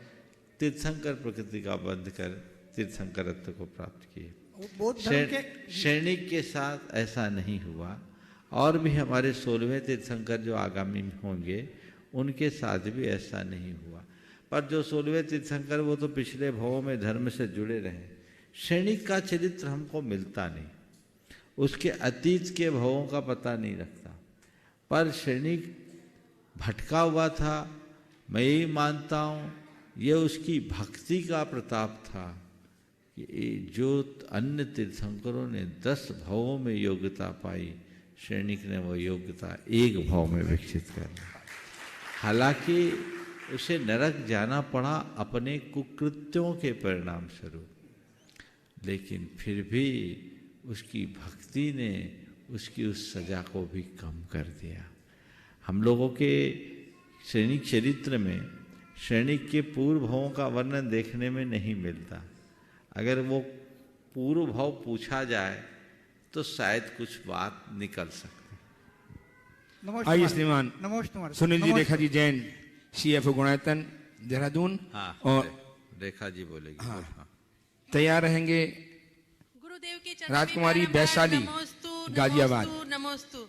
तीर्थंकर प्रकृति का बंध कर तीर्थंकरत्व को प्राप्त किए। बौद्ध धर्म के श्रेणिक के साथ ऐसा नहीं हुआ और भी हमारे 16वें तीर्थंकर जो आगामी होंगे उनके साथ भी ऐसा नहीं हुआ। पर जो 16वें तीर्थंकर वो तो पिछले भावों में धर्म से जुड़े रहे। श्रेणिक का चरित्र हमको मिलता नहीं, उसके अतीत के भावों का पता नहीं रखता। पर श्रेणिक भटका हुआ था, मैं यही मानता हूँ ये उसकी भक्ति का प्रताप था कि जो अन्य तीर्थंकरों ने 10 भावों में योग्यता पाई, श्रेणिक ने वो योग्यता 1 भाव में विकसित कर ली। हालांकि उसे नरक जाना पड़ा अपने कुकृत्यों के परिणाम स्वरूप, लेकिन फिर भी उसकी भक्ति ने उसकी उस सजा को भी कम कर दिया। हम लोगों के श्रेणिक चरित्र में श्रेणिक के पूर्व भावों का वर्णन देखने में नहीं मिलता। अगर वो पूर्व भाव पूछा जाए तो शायद कुछ बात निकल सकती। आइए श्रीमान नमोस्तु सुनील जी रेखा जी जैन CFO गुणायतन देहरादून। हाँ, और रेखा जी बोलेगी। हाँ, हाँ। तैयार रहेंगे गुरुदेव के चरण राजकुमारी में वैशाली नमोस्तु गाजियाबाद। नमोस्तु नमोस्तु।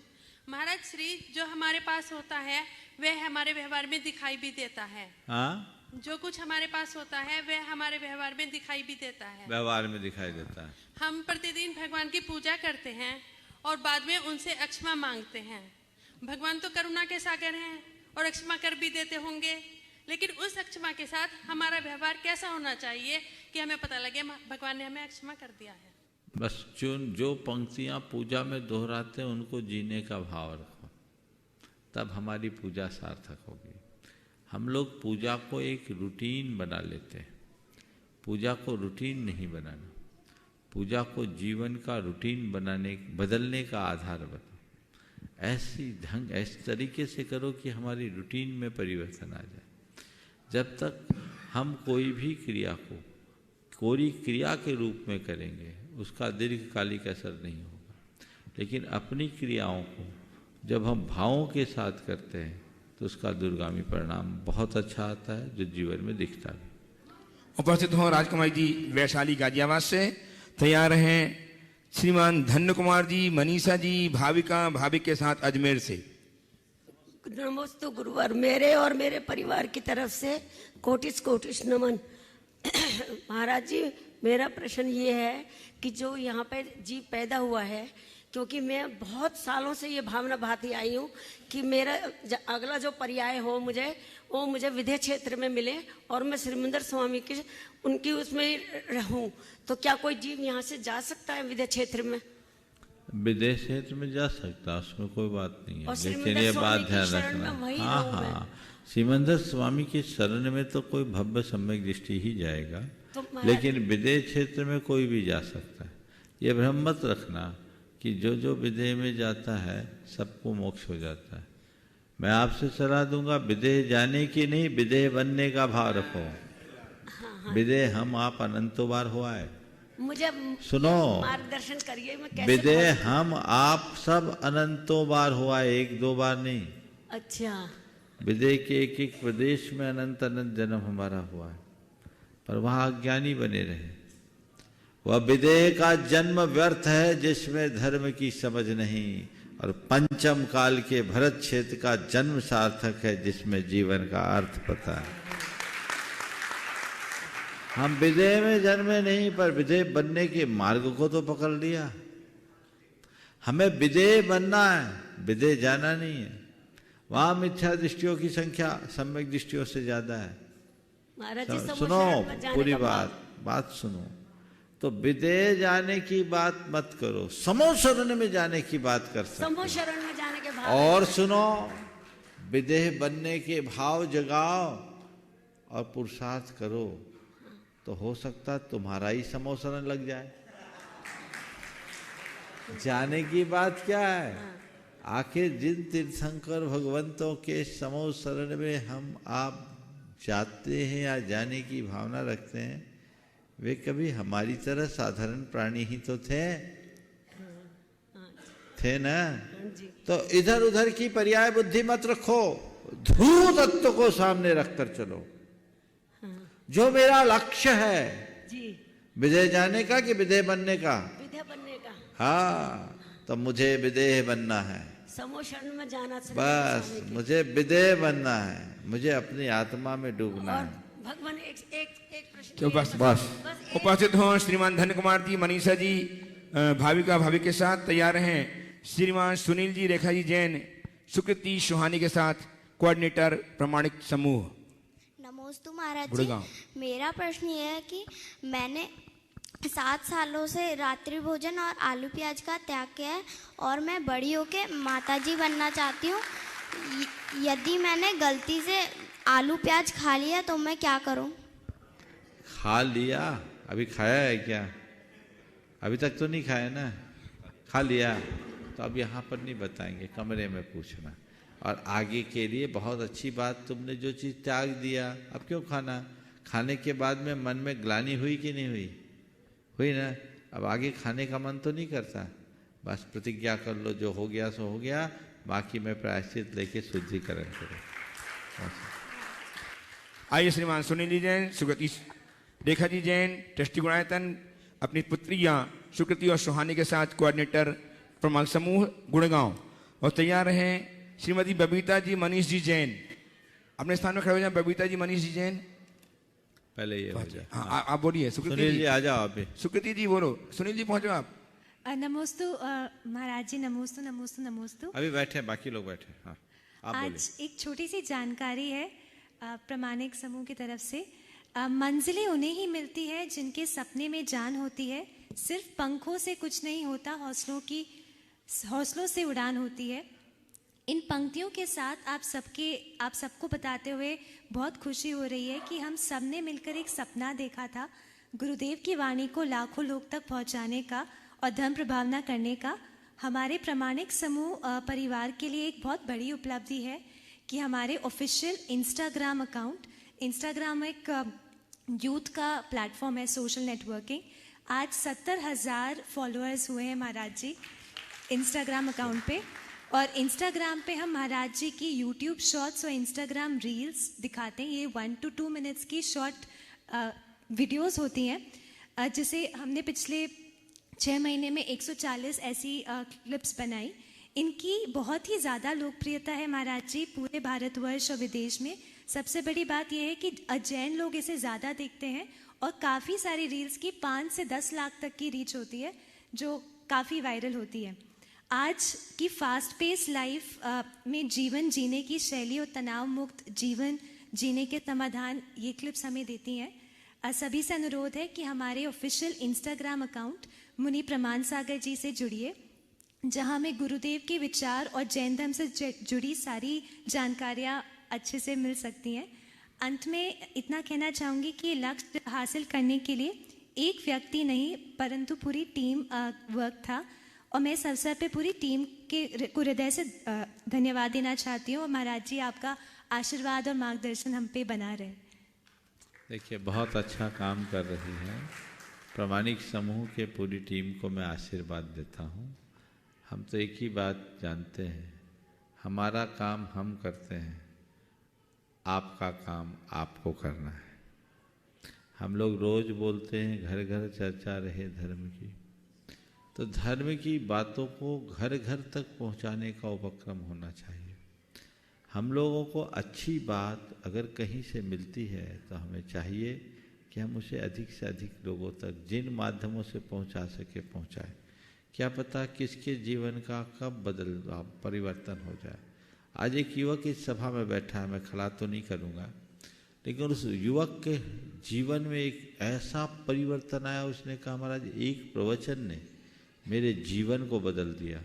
महाराज श्री जो हमारे पास होता है वह हमारे व्यवहार में दिखाई भी देता है। हाँ, जो कुछ हमारे पास होता है वह हमारे व्यवहार में दिखाई भी देता है। व्यवहार में दिखाई देता है। हम प्रतिदिन भगवान की पूजा करते हैं और बाद में उनसे क्षमा मांगते हैं। भगवान तो करुणा के सागर हैं और क्षमा कर भी देते होंगे, लेकिन उस क्षमा के साथ हमारा व्यवहार कैसा होना चाहिए कि हमें पता लगे भगवान ने हमें क्षमा कर दिया है। बस जो पंक्तियां पूजा में दोहराते हैं उनको जीने का भाव रखो, तब हमारी पूजा सार्थक होगी। हम लोग पूजा को एक रूटीन बना लेते हैं। पूजा को रूटीन नहीं बनाना, पूजा को जीवन का रूटीन बदलने का आधार बनो। ऐसे तरीके से करो कि हमारी रूटीन में परिवर्तन आ जाए। जब तक हम कोई भी क्रिया को कोरी क्रिया के रूप में करेंगे उसका दीर्घकालिक असर नहीं होगा, लेकिन अपनी क्रियाओं को जब हम भावों के साथ करते हैं तो उसका दूरगामी परिणाम बहुत अच्छा आता है, जो जीवन में दिखता है। उपस्थित हो राजकुमारी जी वैशाली गाजियाबाद से। तैयार हैं श्रीमान धन्य कुमार जी, मनीषा जी, भाविका भाभी के साथ अजमेर से। नमस्ते गुरुवर, मेरे और मेरे परिवार की तरफ से कोटिस कोटिस नमन। महाराज जी, मेरा प्रश्न ये है कि जो यहाँ पे जीव पैदा हुआ है, क्योंकि मैं बहुत सालों से ये भावना भाती आई हूँ कि मेरा अगला जो पर्याय हो वो मुझे विदेह क्षेत्र में मिले और मैं श्रीमंदर स्वामी की उनकी उसमें रहूं। तो क्या कोई जीव यहाँ से जा सकता है विदेह क्षेत्र में? विदेश क्षेत्र में जा सकता है, उसमें कोई बात नहीं है, और लेकिन ये बात ध्यान रखना। हाँ, श्रीमंदर स्वामी की शरण में तो कोई भव्य सम्यक दृष्टि ही जाएगा, लेकिन विदेश क्षेत्र में कोई भी जा सकता है। ये भ्रम मत रखना कि जो विदेह में जाता है सबको मोक्ष हो जाता है। मैं आपसे सलाह दूंगा, विदेह जाने की नहीं, विदेह बनने का भाव रखो। विदेह हम आप अनंतों बार हुआ है। मुझे सुनो, मार्गदर्शन करिए, मैं कैसे विदेह हम आप सब अनंतों बार हुआ है, 1-2 बार नहीं। अच्छा, विदेह के एक प्रदेश में अनंत अनंत जन्म हमारा हुआ है, पर वहां अज्ञानी बने रहे। वह विदेह का जन्म व्यर्थ है जिसमें धर्म की समझ नहीं, और पंचम काल के भरत क्षेत्र का जन्म सार्थक है जिसमें जीवन का अर्थ पता है। हम विदेह में जन्मे नहीं, पर विदेह बनने के मार्ग को तो पकड़ लिया। हमें विदेह बनना है, विदेह जाना नहीं है। वहां मिथ्या दृष्टियों की संख्या सम्यक दृष्टियों से ज्यादा है। महाराज जी, सुनो पूरी बात सुनो। तो विदेह जाने की बात मत करो, समो शरण में जाने की बात कर सकते। समो शरण में जाने के भाव। और सुनो, विदेह बनने के भाव जगाओ और पुरुषार्थ करो, तो हो सकता तुम्हारा ही समो शरण लग जाए। जाने की बात क्या है? आखिर जिन तीर्थंकर भगवंतों के समो शरण में हम आप जाते हैं या जाने की भावना रखते हैं, वे कभी हमारी तरह साधारण प्राणी ही तो थे ना। तो इधर उधर की पर्याय बुद्धि मत रखो, ध्रुव तत्व को सामने रखकर चलो। जो मेरा लक्ष्य है विदेह जाने का कि विदेह बनने का? विदेह बनने का। हाँ, तो मुझे विदेह बनना है, समो शरण में जाना। बस मुझे विदेह बनना है, मुझे अपनी आत्मा में डूबना है। भगवान एक प्रश्न तो बस उपस्थित हो श्रीमान धन्य कुमार जी, मनीषा जी, भाविका भाभी के साथ। तैयार हैं श्रीमान सुनील जी, रेखा जी जैन, सुकृति सुहानी के साथ कोऑर्डिनेटर प्रमाणिक समूह। नमोस्तु महाराज जी, मेरा प्रश्न ये है कि मैंने 7 सालों से रात्रि भोजन और आलू प्याज का त्याग किया है और मैं बड़ी होके माताजी बनना चाहती हूँ। यदि मैंने गलती से आलू प्याज खा लिया तो मैं क्या करूं? खा लिया? अभी खाया है क्या? अभी तक तो नहीं खाया ना। खा लिया तो अब यहाँ पर नहीं बताएंगे, कमरे में पूछना। और आगे के लिए बहुत अच्छी बात, तुमने जो चीज़ त्याग दिया, अब क्यों खाना? खाने के बाद में मन में ग्लानि हुई कि नहीं हुई? हुई ना। अब आगे खाने का मन तो नहीं करता। बस प्रतिज्ञा कर लो, जो हो गया सो हो गया, बाकी मैं प्रायश्चित लेके शुद्धिकरण करूँ। आइए श्रीमान सुनील जी जैन, सुकृति रेखा जी जैन, ट्रस्टी गुणायतन, अपनी पुत्रियां सुकृति और सुहानी के साथ कोऑर्डिनेटर प्रमाणिक समूह गुड़गांव। और तैयार हैं श्रीमती बबीता जी मनीष जी जैन। अपने स्थान में खड़े हो जाए बबीता जी मनीष जी जैन। पहले ये हो जाए। हाँ, आप बोलिए सुनील जी, आ जाओ। आप सुकृति जी बोलो। सुनील जी पहुंचो आप। नमोस्तु महाराज जी, नमोस्तु नमोस्तु नमोस्तु। अभी बैठे, बाकी लोग बैठे। हाँ, आप आज एक छोटी सी जानकारी है प्रमाणिक समूह की तरफ से। मंजिलें उन्हें ही मिलती है जिनके सपने में जान होती है। सिर्फ पंखों से कुछ नहीं होता, हौसलों से उड़ान होती है। इन पंक्तियों के साथ आप सबको बताते हुए बहुत खुशी हो रही है कि हम सब ने मिलकर एक सपना देखा था, गुरुदेव की वाणी को लाखों लोग तक पहुंचाने का और धर्म प्रभावना करने का। हमारे प्रमाणिक समूह परिवार के लिए एक बहुत बड़ी उपलब्धि है कि हमारे ऑफिशियल इंस्टाग्राम अकाउंट इंस्टाग्राम एक यूथ का प्लेटफॉर्म है, सोशल नेटवर्किंग। आज 70,000 फॉलोअर्स हुए हैं महाराज जी इंस्टाग्राम अकाउंट पे, और इंस्टाग्राम पे हम महाराज जी की यूट्यूब शॉर्ट्स और इंस्टाग्राम रील्स दिखाते हैं। ये 1 to 2 मिनट्स की शॉर्ट वीडियोस होती हैं, जिसे हमने पिछले 6 महीने में 140 ऐसी क्लिप्स बनाई। इनकी बहुत ही ज़्यादा लोकप्रियता है महाराज जी पूरे भारतवर्ष और विदेश में। सबसे बड़ी बात यह है कि जैन लोग इसे ज़्यादा देखते हैं, और काफ़ी सारी रील्स की 5 से 10 लाख तक की रीच होती है, जो काफ़ी वायरल होती है। आज की फास्ट पेस लाइफ में जीवन जीने की शैली और तनाव मुक्त जीवन जीने के समाधान ये क्लिप्स हमें देती हैं। सभी से अनुरोध है कि हमारे ऑफिशियल इंस्टाग्राम अकाउंट मुनि प्रमाण सागर जी से जुड़िए, जहां हमें गुरुदेव के विचार और जैन धर्म से जुड़ी सारी जानकारियां अच्छे से मिल सकती हैं। अंत में इतना कहना चाहूँगी कि लक्ष्य हासिल करने के लिए एक व्यक्ति नहीं परंतु पूरी टीम वर्क था, और मैं इस अवसर पे पूरी टीम को हृदय से धन्यवाद देना चाहती हूँ। और महाराज जी आपका आशीर्वाद और मार्गदर्शन हम पे बना रहे। देखिए, बहुत अच्छा काम कर रही है प्रामाणिक समूह के पूरी टीम को मैं आशीर्वाद देता हूँ। हम तो एक ही बात जानते हैं, हमारा काम हम करते हैं, आपका काम आपको करना है। हम लोग रोज़ बोलते हैं घर घर चर्चा रहे धर्म की, तो धर्म की बातों को घर घर तक पहुंचाने का उपक्रम होना चाहिए। हम लोगों को अच्छी बात अगर कहीं से मिलती है तो हमें चाहिए कि हम उसे अधिक से अधिक लोगों तक जिन माध्यमों से पहुंचा सके पहुंचाएं। क्या पता किसके जीवन का कब परिवर्तन हो जाए। आज एक युवक इस सभा में बैठा है, मैं खड़ा तो नहीं करूँगा, लेकिन उस युवक के जीवन में एक ऐसा परिवर्तन आया, उसने कहा महाराज एक प्रवचन ने मेरे जीवन को बदल दिया।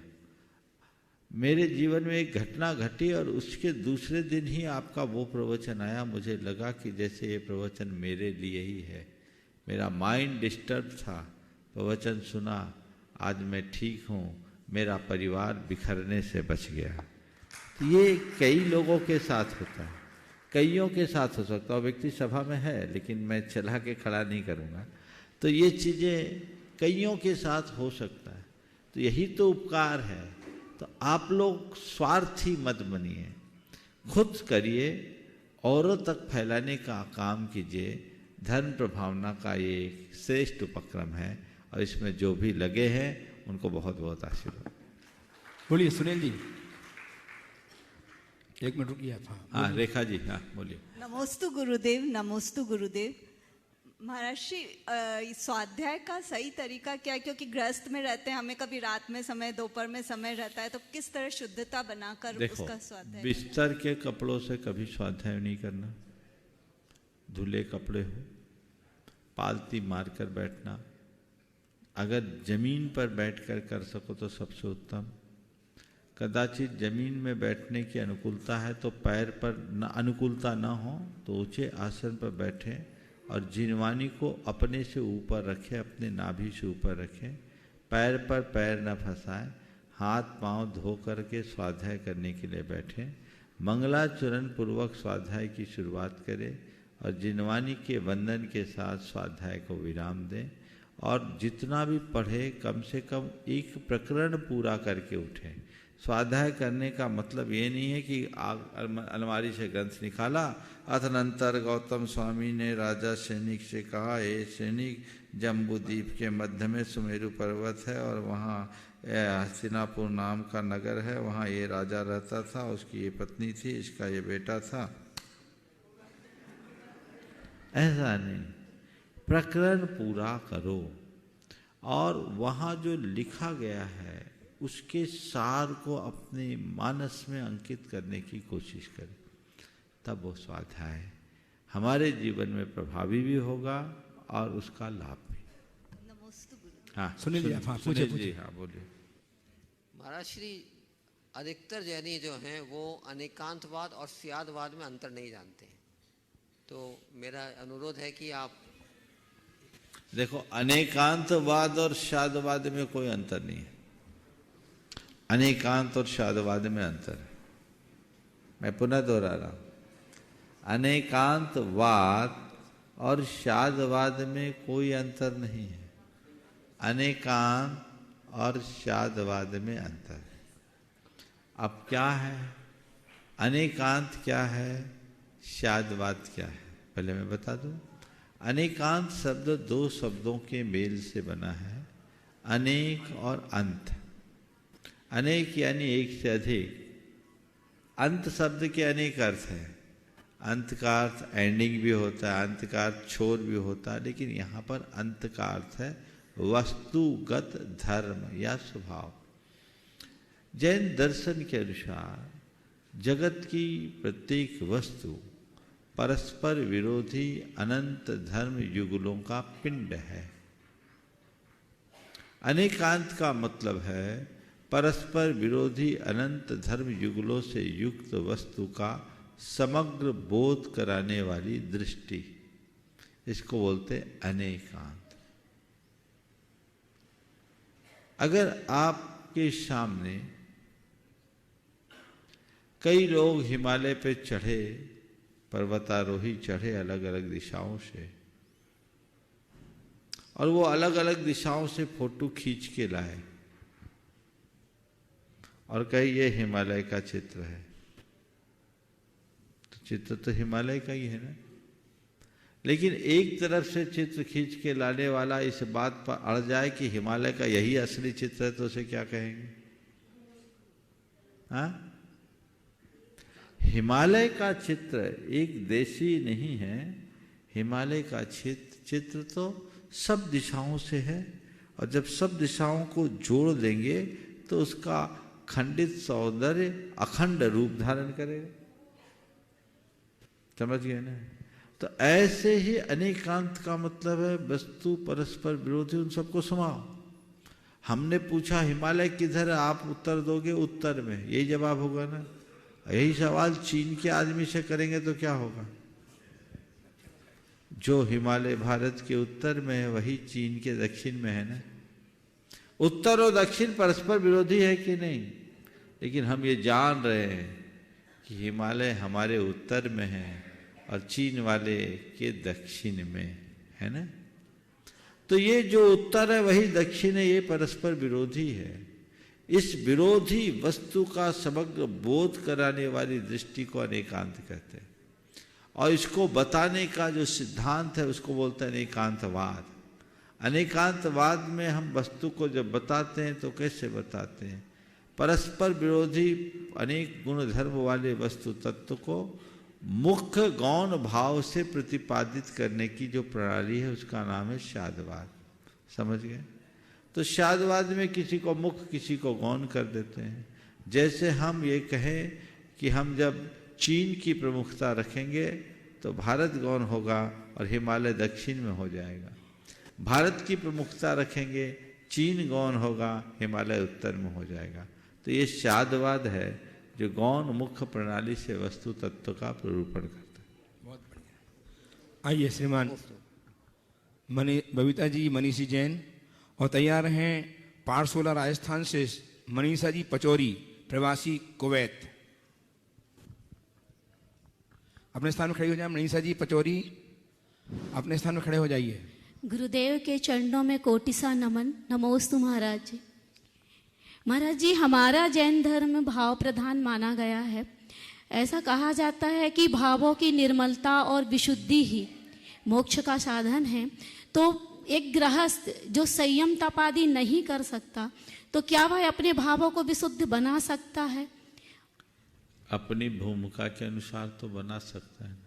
मेरे जीवन में एक घटना घटी और उसके दूसरे दिन ही आपका वो प्रवचन आया। मुझे लगा कि जैसे ये प्रवचन मेरे लिए ही है। मेरा माइंड डिस्टर्ब था, प्रवचन सुना, आज मैं ठीक हूँ, मेरा परिवार बिखरने से बच गया। ये कई लोगों के साथ होता है, कईयों के साथ हो सकता है। व्यक्ति सभा में है लेकिन मैं चला के खड़ा नहीं करूँगा, तो ये चीज़ें कईयों के साथ हो सकता है। तो यही तो उपकार है। तो आप लोग स्वार्थी मत बनिए, खुद करिए, औरों तक फैलाने का काम कीजिए। धर्म प्रभावना का ये एक श्रेष्ठ उपक्रम है, और इसमें जो भी लगे हैं उनको बहुत बहुत आशीर्वाद। बोलिए सुनील जी, 1 मिनट रुकिए। हाँ रेखा जी, हाँ बोलिए। नमोस्तु गुरुदेव, नमोस्तु गुरुदेव। महाराज जी, स्वाध्याय का सही तरीका क्या है? क्योंकि गृहस्थ में रहते हैं, हमें कभी रात में समय, दोपहर में समय रहता है, तो किस तरह शुद्धता बनाकर उसका स्वाध्याय? बिस्तर के कपड़ों से कभी स्वाध्याय नहीं करना। धुले कपड़े हो, पालती मारकर बैठना। अगर जमीन पर बैठकर कर सको तो सबसे उत्तम। कदाचित जमीन में बैठने की अनुकूलता है तो पैर पर न अनुकूलता न हो तो ऊंचे आसन पर बैठें, और जिनवानी को अपने से ऊपर रखें, अपने नाभि से ऊपर रखें। पैर पर पैर न फंसाएं, हाथ पांव धो करके स्वाध्याय करने के लिए बैठें। मंगलाचरण पूर्वक स्वाध्याय की शुरुआत करें, और जिनवानी के वंदन के साथ स्वाध्याय को विराम दें। और जितना भी पढ़े कम से कम एक प्रकरण पूरा करके उठें। स्वाध्याय करने का मतलब ये नहीं है कि अलमारी से ग्रंथ निकाला। अतनंतर गौतम स्वामी ने राजा सैनिक से कहा, हे सैनिक, जम्बूद्वीप के मध्य में सुमेरु पर्वत है और वहाँ हस्तिनापुर नाम का नगर है, वहाँ ये राजा रहता था, उसकी ये पत्नी थी, इसका ये बेटा था। ऐसा नहीं, प्रकरण पूरा करो और वहाँ जो लिखा गया है उसके सार को अपने मानस में अंकित करने की कोशिश करें, तब वो स्वाध्याय हमारे जीवन में प्रभावी भी होगा और उसका लाभ भी। हाँ सुनील जी, हाँ पूछिए। हाँ बोलिए। महाराज श्री, अधिकतर जैनी जो हैं वो अनेकांतवाद और स्यादवाद में अंतर नहीं जानते हैं, तो मेरा अनुरोध है कि आप देखो, अनेकांतवाद और शादवाद में कोई अंतर नहीं है। अनेकांत और शादवाद में अंतर है। मैं पुनः दोहरा रहा हूं, अनेकांतवाद और शादवाद में कोई अंतर नहीं है। अनेकांत और शादवाद में अंतर है। अब क्या है अनेकांत, क्या है शादवाद, क्या है? पहले मैं बता दूं। अनेकांत शब्द दो शब्दों के मेल से बना है, अनेक और अंत। अनेक यानी एक से अधिक, अंत शब्द के अनेक अर्थ हैं। अंत का अर्थ एंडिंग भी होता है, अंत का अर्थ छोर भी होता है, लेकिन यहाँ पर अंत का अर्थ है वस्तुगत धर्म या स्वभाव। जैन दर्शन के अनुसार जगत की प्रत्येक वस्तु परस्पर विरोधी अनंत धर्म युगलों का पिंड है। अनेकांत का मतलब है परस्पर विरोधी अनंत धर्म युगलों से युक्त वस्तु का समग्र बोध कराने वाली दृष्टि। इसको बोलते अनेकांत। अगर आपके सामने कई लोग हिमालय पे चढ़े, पर्वतारोही चढ़े अलग अलग दिशाओं से, और वो अलग अलग दिशाओं से फोटो खींच के लाए और कहे ये हिमालय का चित्र है, तो चित्र तो हिमालय का ही है ना। लेकिन एक तरफ से चित्र खींच के लाने वाला इस बात पर अड़ जाए कि हिमालय का यही असली चित्र है, तो उसे क्या कहेंगे? हाँ, हिमालय का चित्र एक देशी नहीं है। हिमालय का चित्र तो सब दिशाओं से है, और जब सब दिशाओं को जोड़ देंगे तो उसका खंडित सौंदर्य अखंड रूप धारण करेगा। समझ गए ना? तो ऐसे ही अनेकांत का मतलब है वस्तु परस्पर विरोधी, उन सबको समाओ। हमने पूछा हिमालय किधर है, आप उत्तर दोगे उत्तर में, यही जवाब होगा ना। यही सवाल चीन के आदमी से करेंगे तो क्या होगा? जो हिमालय भारत के उत्तर में है वही चीन के दक्षिण में है ना। उत्तर और दक्षिण परस्पर विरोधी है कि नहीं? लेकिन हम ये जान रहे हैं कि हिमालय हमारे उत्तर में है और चीन वाले के दक्षिण में है ना। तो ये जो उत्तर है वही दक्षिण है, ये परस्पर विरोधी है। इस विरोधी वस्तु का समग्र बोध कराने वाली दृष्टि को अनेकांत कहते हैं, और इसको बताने का जो सिद्धांत है उसको बोलते हैं अनेकांतवाद। अनेकांतवाद में हम वस्तु को जब बताते हैं तो कैसे बताते हैं? परस्पर विरोधी अनेक गुण धर्म वाले वस्तु तत्व को मुख्य गौण भाव से प्रतिपादित करने की जो प्रणाली है उसका नाम है शादवाद। समझ गए? तो शादवाद में किसी को मुख्य किसी को गौण कर देते हैं। जैसे हम ये कहें कि हम जब चीन की प्रमुखता रखेंगे तो भारत गौण होगा और हिमालय दक्षिण में हो जाएगा। भारत की प्रमुखता रखेंगे, चीन गौण होगा, हिमालय उत्तर में हो जाएगा। तो ये शादवाद है जो गौण मुख्य प्रणाली से वस्तु तत्व का प्ररूपण करता है। बहुत बढ़िया। आइए श्रीमान बबीता जी मनीषी जैन, और तैयार हैं पारसोला राजस्थान से मनीषा जी पचौरी प्रवासी कुवैत। अपने स्थान में खड़े हो जाए। मनीषा जी पचौरी अपने स्थान में खड़े हो जाइए। गुरुदेव के चरणों में कोटिसा नमन। नमोस्तु महाराज जी। महाराज जी, हमारा जैन धर्म भाव प्रधान माना गया है। ऐसा कहा जाता है कि भावों की निर्मलता और विशुद्धि ही मोक्ष का साधन है। तो एक गृहस्थ जो संयम तप आदि नहीं कर सकता, तो क्या वह अपने भावों को विशुद्ध बना सकता है? अपनी भूमिका के अनुसार तो बना सकता है,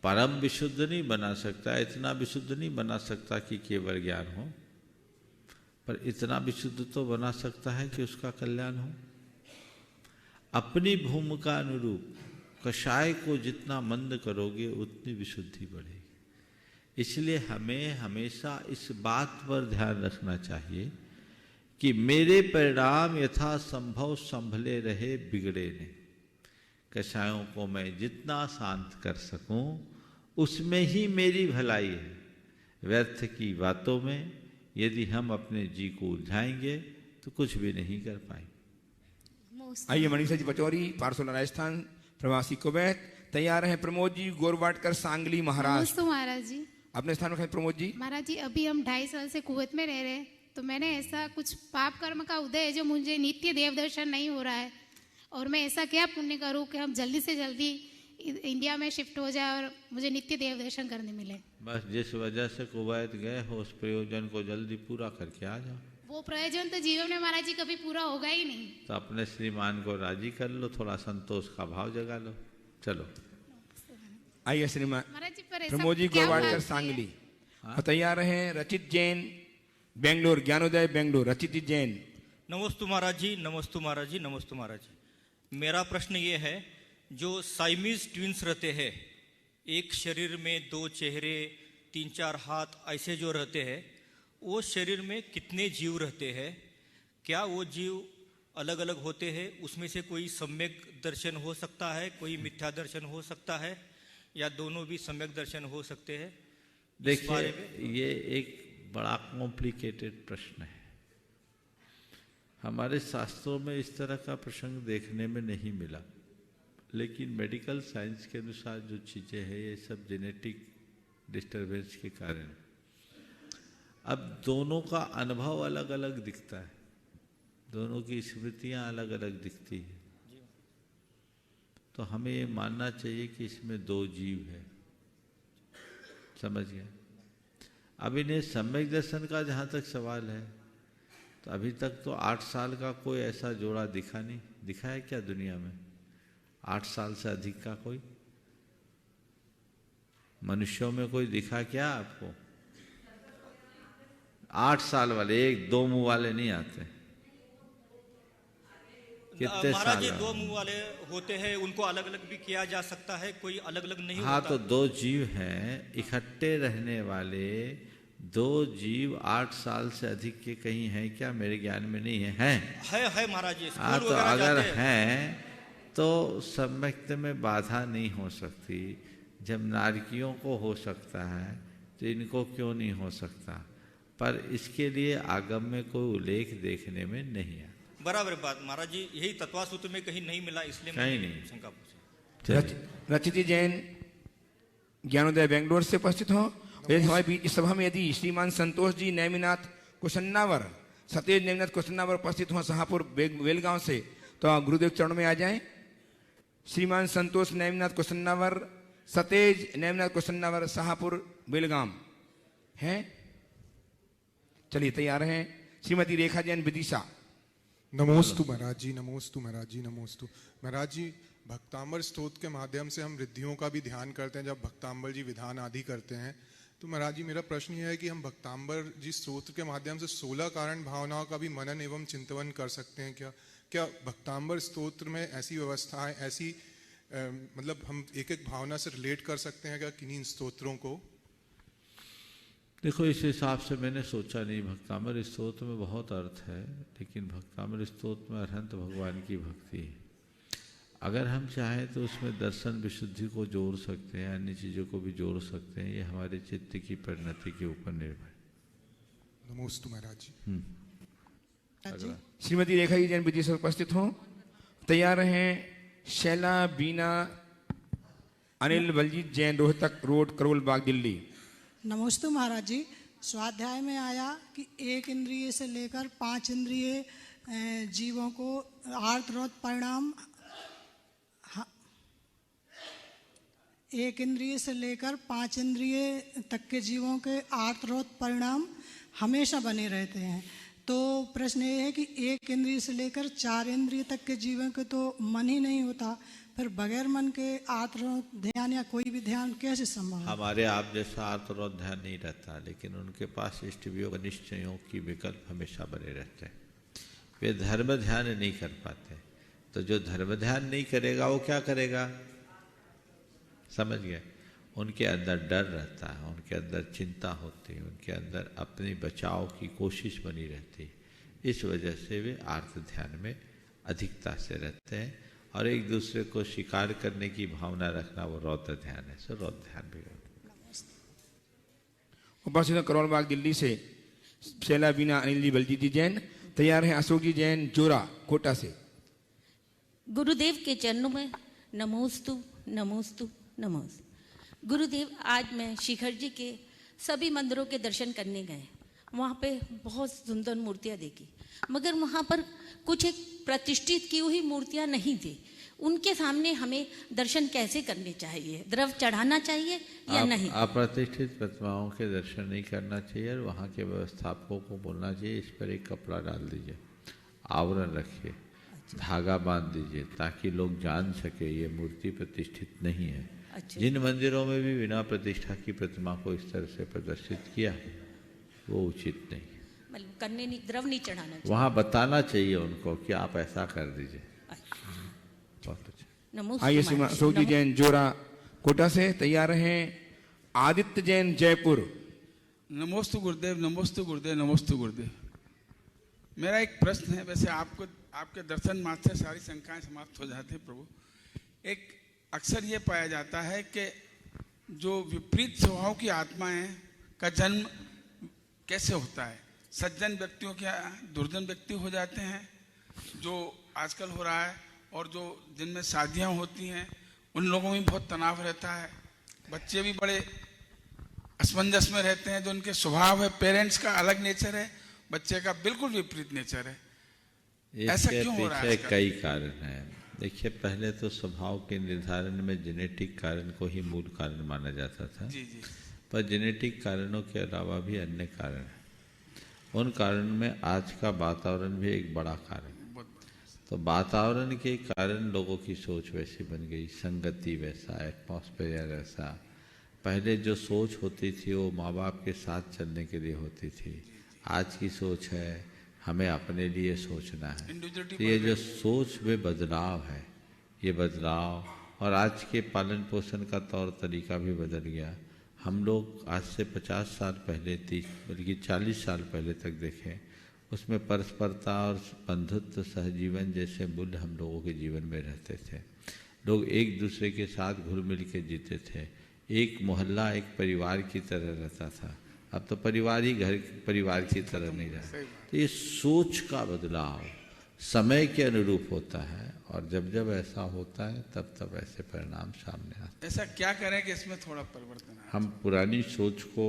परम विशुद्ध नहीं बना सकता। इतना विशुद्ध नहीं बना सकता कि केवल ज्ञान हो, पर इतना विशुद्ध तो बना सकता है कि उसका कल्याण हो। अपनी भूमिका अनुरूप कषाय को जितना मंद करोगे उतनी विशुद्धि बढ़ेगी। इसलिए हमें हमेशा इस बात पर ध्यान रखना चाहिए कि मेरे परिणाम यथा संभव संभले रहे, बिगड़े नहीं। कषायों को मैं जितना शांत कर सकूं उसमें ही मेरी भलाई है। व्यर्थ की बातों में यदि हम अपने जी को उलझाएंगे तो कुछ भी नहीं कर पाएंगे। आइए मनीषा जी पचौरी पारसोला राजस्थान प्रवासी कुवैत, तैयार हैं प्रमोद जी गोरवाटकर सांगली महाराष्ट्र। नमस्ते महाराज जी। अपने स्थान पर प्रमोद जी। महाराज जी अभी हम 2.5 साल से कुवैत में रह रहे हैं, तो मैंने ऐसा कुछ पाप कर्म का उदय है जो मुझे नित्य देव दर्शन नहीं हो रहा है, और मैं ऐसा क्या पुण्य करूं कि हम जल्दी से जल्दी इंडिया में शिफ्ट हो जाए और मुझे नित्य देव दर्शन करने मिले। बस जिस वजह से कुवैत गए हो उस प्रयोजन को जल्दी पूरा करके आ जाओ। वो प्रयोजन तो जीवन में महाराज जी कभी पूरा होगा ही नहीं। तो अपने श्रीमान को राजी कर लो, थोड़ा संतोष का भाव जगा लो। चलो आइए श्रीमान महाराज जी, पर ऐसा प्रमोद जी क्या गोरवाटकर बात सांगली। और तैयार हैं रचित जैन बेंगलोर, ज्ञानोदय बेंगलोर। रचित जैन। नमस्ते महाराज जी, नमस्ते महाराज जी, नमस्ते महाराज जी। मेरा प्रश्न ये है, जो साइमीज ट्विंस रहते हैं, एक शरीर में 2 चेहरे 3-4 हाथ ऐसे जो रहते हैं, वो शरीर में कितने जीव रहते हैं? क्या वो जीव अलग अलग होते हैं? उसमें से कोई सम्यक दर्शन हो सकता है, कोई मिथ्या दर्शन हो सकता है, या दोनों भी सम्यक दर्शन हो सकते हैं? देखिए, ये एक बड़ा कॉम्प्लिकेटेड प्रश्न है। हमारे शास्त्रों में इस तरह का प्रसंग देखने में नहीं मिला, लेकिन मेडिकल साइंस के अनुसार जो चीज़ें हैं ये सब जेनेटिक डिस्टरबेंस के कारण। अब दोनों का अनुभव अलग अलग दिखता है, दोनों की स्मृतियाँ अलग अलग दिखती है, तो हमें ये मानना चाहिए कि इसमें 2 जीव है। समझ गए? अब इन्हें सम्यक दर्शन का जहाँ तक सवाल है, तो अभी तक तो 8 साल का कोई ऐसा जोड़ा दिखा नहीं। दिखा है क्या दुनिया में 8 साल से अधिक का? कोई मनुष्यों में कोई दिखा क्या आपको? 8 साल वाले, 1-2 मुंह वाले नहीं आते। कितने महाराज साल? जी 2 मुंह वाले होते हैं, उनको अलग अलग भी किया जा सकता है, कोई अलग अलग नहीं हाँ, होता। तो 2 जीव हैं इकट्ठे रहने वाले। 2 जीव 8 साल से अधिक के कहीं हैं क्या? मेरे ज्ञान में नहीं है। है महाराज जी। हाँ, तो अगर हैं तो सम्यक्त में बाधा नहीं हो सकती। जब नारकियों को हो सकता है तो इनको क्यों नहीं हो सकता? पर इसके लिए आगम में कोई उल्लेख देखने में नहीं है। बराबर बात महाराज जी, यही तत्वासूत्र में कहीं नहीं मिला, इसलिए कहीं मैंने नहीं। शंका पूछी। रचित जैन ज्ञानोदय बेंगलोर से उपस्थित हो। यदि हमारे बीच इस सभा में यदि श्रीमान संतोष जी नेमिनाथ कुशन्नावर, सतेज नेमिनाथ कुशन्नावर उपस्थित हो शाहपुर वेलगांव से, तो आप गुरुदेव चरण में आ जाएं। श्रीमान संतोष नेमिनाथ कुशन्नावर, सतेज नेमिनाथ कुशन्नावर, शाहपुर बेलगाम हैं। चलिए तैयार हैं। श्रीमती रेखा जैन विदिशा। नमोस्तु महाराज जी, नमोस्तु महाराज जी, नमोस्तु महाराज जी। भक्तांबर स्तोत्र के माध्यम से हम रिद्धियों का भी ध्यान करते हैं जब भक्तांबर जी विधान आदि करते हैं। तो महाराज जी मेरा प्रश्न यह है कि हम भक्तांबर जी स्तोत्र के माध्यम से 16 कारण भावनाओं का भी मनन एवं चिंतन कर सकते हैं क्या? क्या भक्तांबर स्तोत्र में ऐसी व्यवस्थाएं, ऐसी मतलब हम एक एक भावना से रिलेट कर सकते हैं क्या किन्हीं स्तोत्रों को? देखो, इस हिसाब से मैंने सोचा नहीं। भक्तांबर स्तोत्र में बहुत अर्थ है, लेकिन भक्तांबर स्तोत्र में अरहंत भगवान की भक्ति है। अगर हम चाहें तो उसमें दर्शन विशुद्धि को जोड़ सकते हैं, अन्य चीज़ों को भी जोड़ सकते हैं। ये हमारे चित्त की परिणति के ऊपर निर्भर है। नमोस्तु महाराज जी। श्रीमती रेखा जी जैन विदिशा उपस्थित हो। तैयार हैं शैला बीना अनिल बलजीत जैन, रोहतक रोड, करोल बाग, दिल्ली। नमस्ते महाराज जी। स्वाध्याय में आया कि 1 इंद्रिय से लेकर 5 इंद्रिय जीवों को आर्तरोध परिणाम, 1 इंद्रिय से लेकर 5 इंद्रिय तक के जीवों के आर्तरोध परिणाम हमेशा बने रहते हैं। तो प्रश्न ये है कि 1 इंद्रिय से लेकर 4 इंद्रिय तक के जीवों के तो मन ही नहीं होता, फिर बगैर मन के आत्मरोध ध्यान या कोई भी ध्यान कैसे संभव है? हमारे आप जैसा आत्मरोध ध्यान नहीं रहता, लेकिन उनके पास इष्ट वियोग निश्चयों की विकल्प हमेशा बने रहते हैं। वे धर्म ध्यान नहीं कर पाते। तो जो धर्म ध्यान नहीं करेगा वो क्या करेगा? समझ गए? उनके अंदर डर रहता है, उनके अंदर चिंता होती है, उनके अंदर अपनी बचाव की कोशिश बनी रहती है। इस वजह से वे आर्त ध्यान में अधिकता से रहते हैं, और एक दूसरे को शिकार करने की भावना रखना वो रौद्र ध्यान है। सो रौद्र ध्यान भी उपस्थित करोल बाग, दिल्ली से शैला बीना अनिल जी बलजीत जी जैन। तैयार हैं अशोक जी जैन जोरा, कोटा से। गुरुदेव के चरणों में नमोस्तु नमोस्तु नमोस्तु। गुरुदेव, आज मैं शिखर जी के सभी मंदिरों के दर्शन करने गए। वहाँ पे बहुत सुंदर मूर्तियाँ देखी, मगर वहाँ पर कुछ एक प्रतिष्ठित की हुई मूर्तियाँ नहीं थी। उनके सामने हमें दर्शन कैसे करने चाहिए? द्रव्य चढ़ाना चाहिए या नहीं? अप्रतिष्ठित प्रतिमाओं के दर्शन नहीं करना चाहिए और वहाँ के व्यवस्थापकों को बोलना चाहिए इस पर एक कपड़ा डाल दीजिए, आवरण रखिए, धागा बांध दीजिए, ताकि लोग जान सके ये मूर्ति प्रतिष्ठित नहीं है। जिन मंदिरों में भी बिना प्रतिष्ठा की प्रतिमा को इस तरह से प्रदर्शित किया वो उचित नहीं, मतलब करने नहीं, द्रव्य नहीं चढ़ाना चाहिए। वहाँ बताना चाहिए उनको कि आप ऐसा कर दीजिए। बहुत अच्छा। आइए सोगी जैन जोरा कोटा से तैयार हैं। आदित्य जैन जयपुर। नमोस्तु गुरुदेव, नमोस्तु गुरुदेव, नमोस्तु गुरुदेव। मेरा एक प्रश्न है, वैसे आपको आपके दर्शन मात्र से सारी शंकाएं समाप्त हो जाती है प्रभु। एक अक्सर ये पाया जाता है कि जो विपरीत स्वभाव की आत्माएं का जन्म कैसे होता है। सज्जन व्यक्तियों के दुर्जन व्यक्ति हो जाते हैं, जो आजकल हो रहा है, और जो जिनमें शादियां होती हैं उन लोगों में बहुत तनाव रहता है। बच्चे भी बड़े असमंजस में रहते हैं। जो उनके स्वभाव है, पेरेंट्स का अलग नेचर है, बच्चे का बिल्कुल विपरीत नेचर है। ऐसा क्यों हो रहा है? इसके कई कारण हैं। देखिए, पहले तो स्वभाव के निर्धारण में जेनेटिक कारण को ही मूल कारण माना जाता था। जी जी। पर जेनेटिक कारणों के अलावा भी अन्य कारण हैं। उन कारण में आज का वातावरण भी एक बड़ा कारण। तो वातावरण के कारण लोगों की सोच वैसी बन गई, संगति वैसा, एटमॉस्फेयर ऐसा। पहले जो सोच होती थी वो माँ बाप के साथ चलने के लिए होती थी। आज की सोच है हमें अपने लिए सोचना है। तो ये जो सोच में बदलाव है, ये बदलाव, और आज के पालन पोषण का तौर तरीका भी बदल गया। हम लोग आज से 50 साल पहले, 30 बल्कि 40 साल पहले तक देखें, उसमें परस्परता और बंधुत्व, सहजीवन जैसे मूल्य हम लोगों के जीवन में रहते थे। लोग एक दूसरे के साथ घुल मिल के जीते थे। एक मोहल्ला एक परिवार की तरह रहता था। अब तो परिवार ही घर परिवार की तरह नहीं रहा। तो ये सोच का बदलाव समय के अनुरूप होता है, और जब जब ऐसा होता है तब तब ऐसे परिणाम सामने आते हैं। ऐसा क्या करें कि इसमें थोड़ा परिवर्तन आए? हम पुरानी सोच को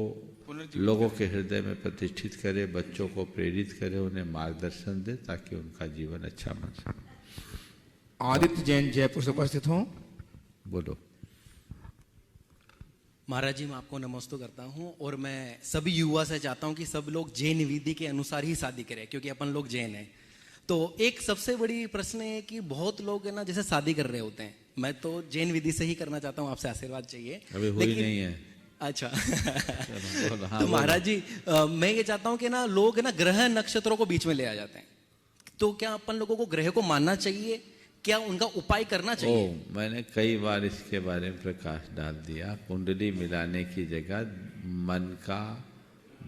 लोगों के हृदय में प्रतिष्ठित करें, बच्चों को प्रेरित करें, उन्हें मार्गदर्शन दें ताकि उनका जीवन अच्छा बन सके। आदित्य जैन जयपुर से उपस्थित हों। बोलो। महाराज जी, मैं आपको नमस्ते करता हूँ, और मैं सभी युवा से चाहता हूँ कि सब लोग जैन विधि के अनुसार ही शादी करें, क्योंकि अपन लोग जैन हैं। तो एक सबसे बड़ी प्रश्न है कि बहुत लोग है ना, जैसे शादी कर रहे होते हैं। मैं तो जैन विधि से ही करना चाहता हूँ, आपसे आशीर्वाद चाहिए। अभी हुई नहीं है। अच्छा। तो महाराज जी, मैं ये चाहता हूँ कि ना लोग है ना ग्रह नक्षत्रों को बीच में ले आ जाते हैं। तो क्या अपन लोगों को ग्रह को मानना चाहिए? क्या उनका उपाय करना चाहिए? मैंने कई बार इसके बारे में प्रकाश डाल दिया। कुंडली मिलाने की जगह मन का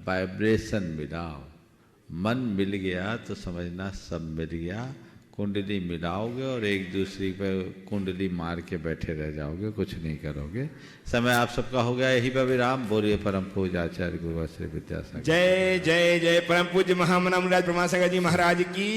वाइब्रेशन मिलाओ। मन मिल गया तो समझना सब मिल गया। कुंडली मिलाओगे और एक दूसरे पे कुंडली मार के बैठे रह जाओगे, कुछ नहीं करोगे। समय आप सबका हो गया, यही पर विराम। बोलिए परम पूज्य आचार्य गुरु श्री विद्यासागर। जय जय जय परम पूज्य महामना मुनिराज ब्रह्मा शंकर जी महाराज की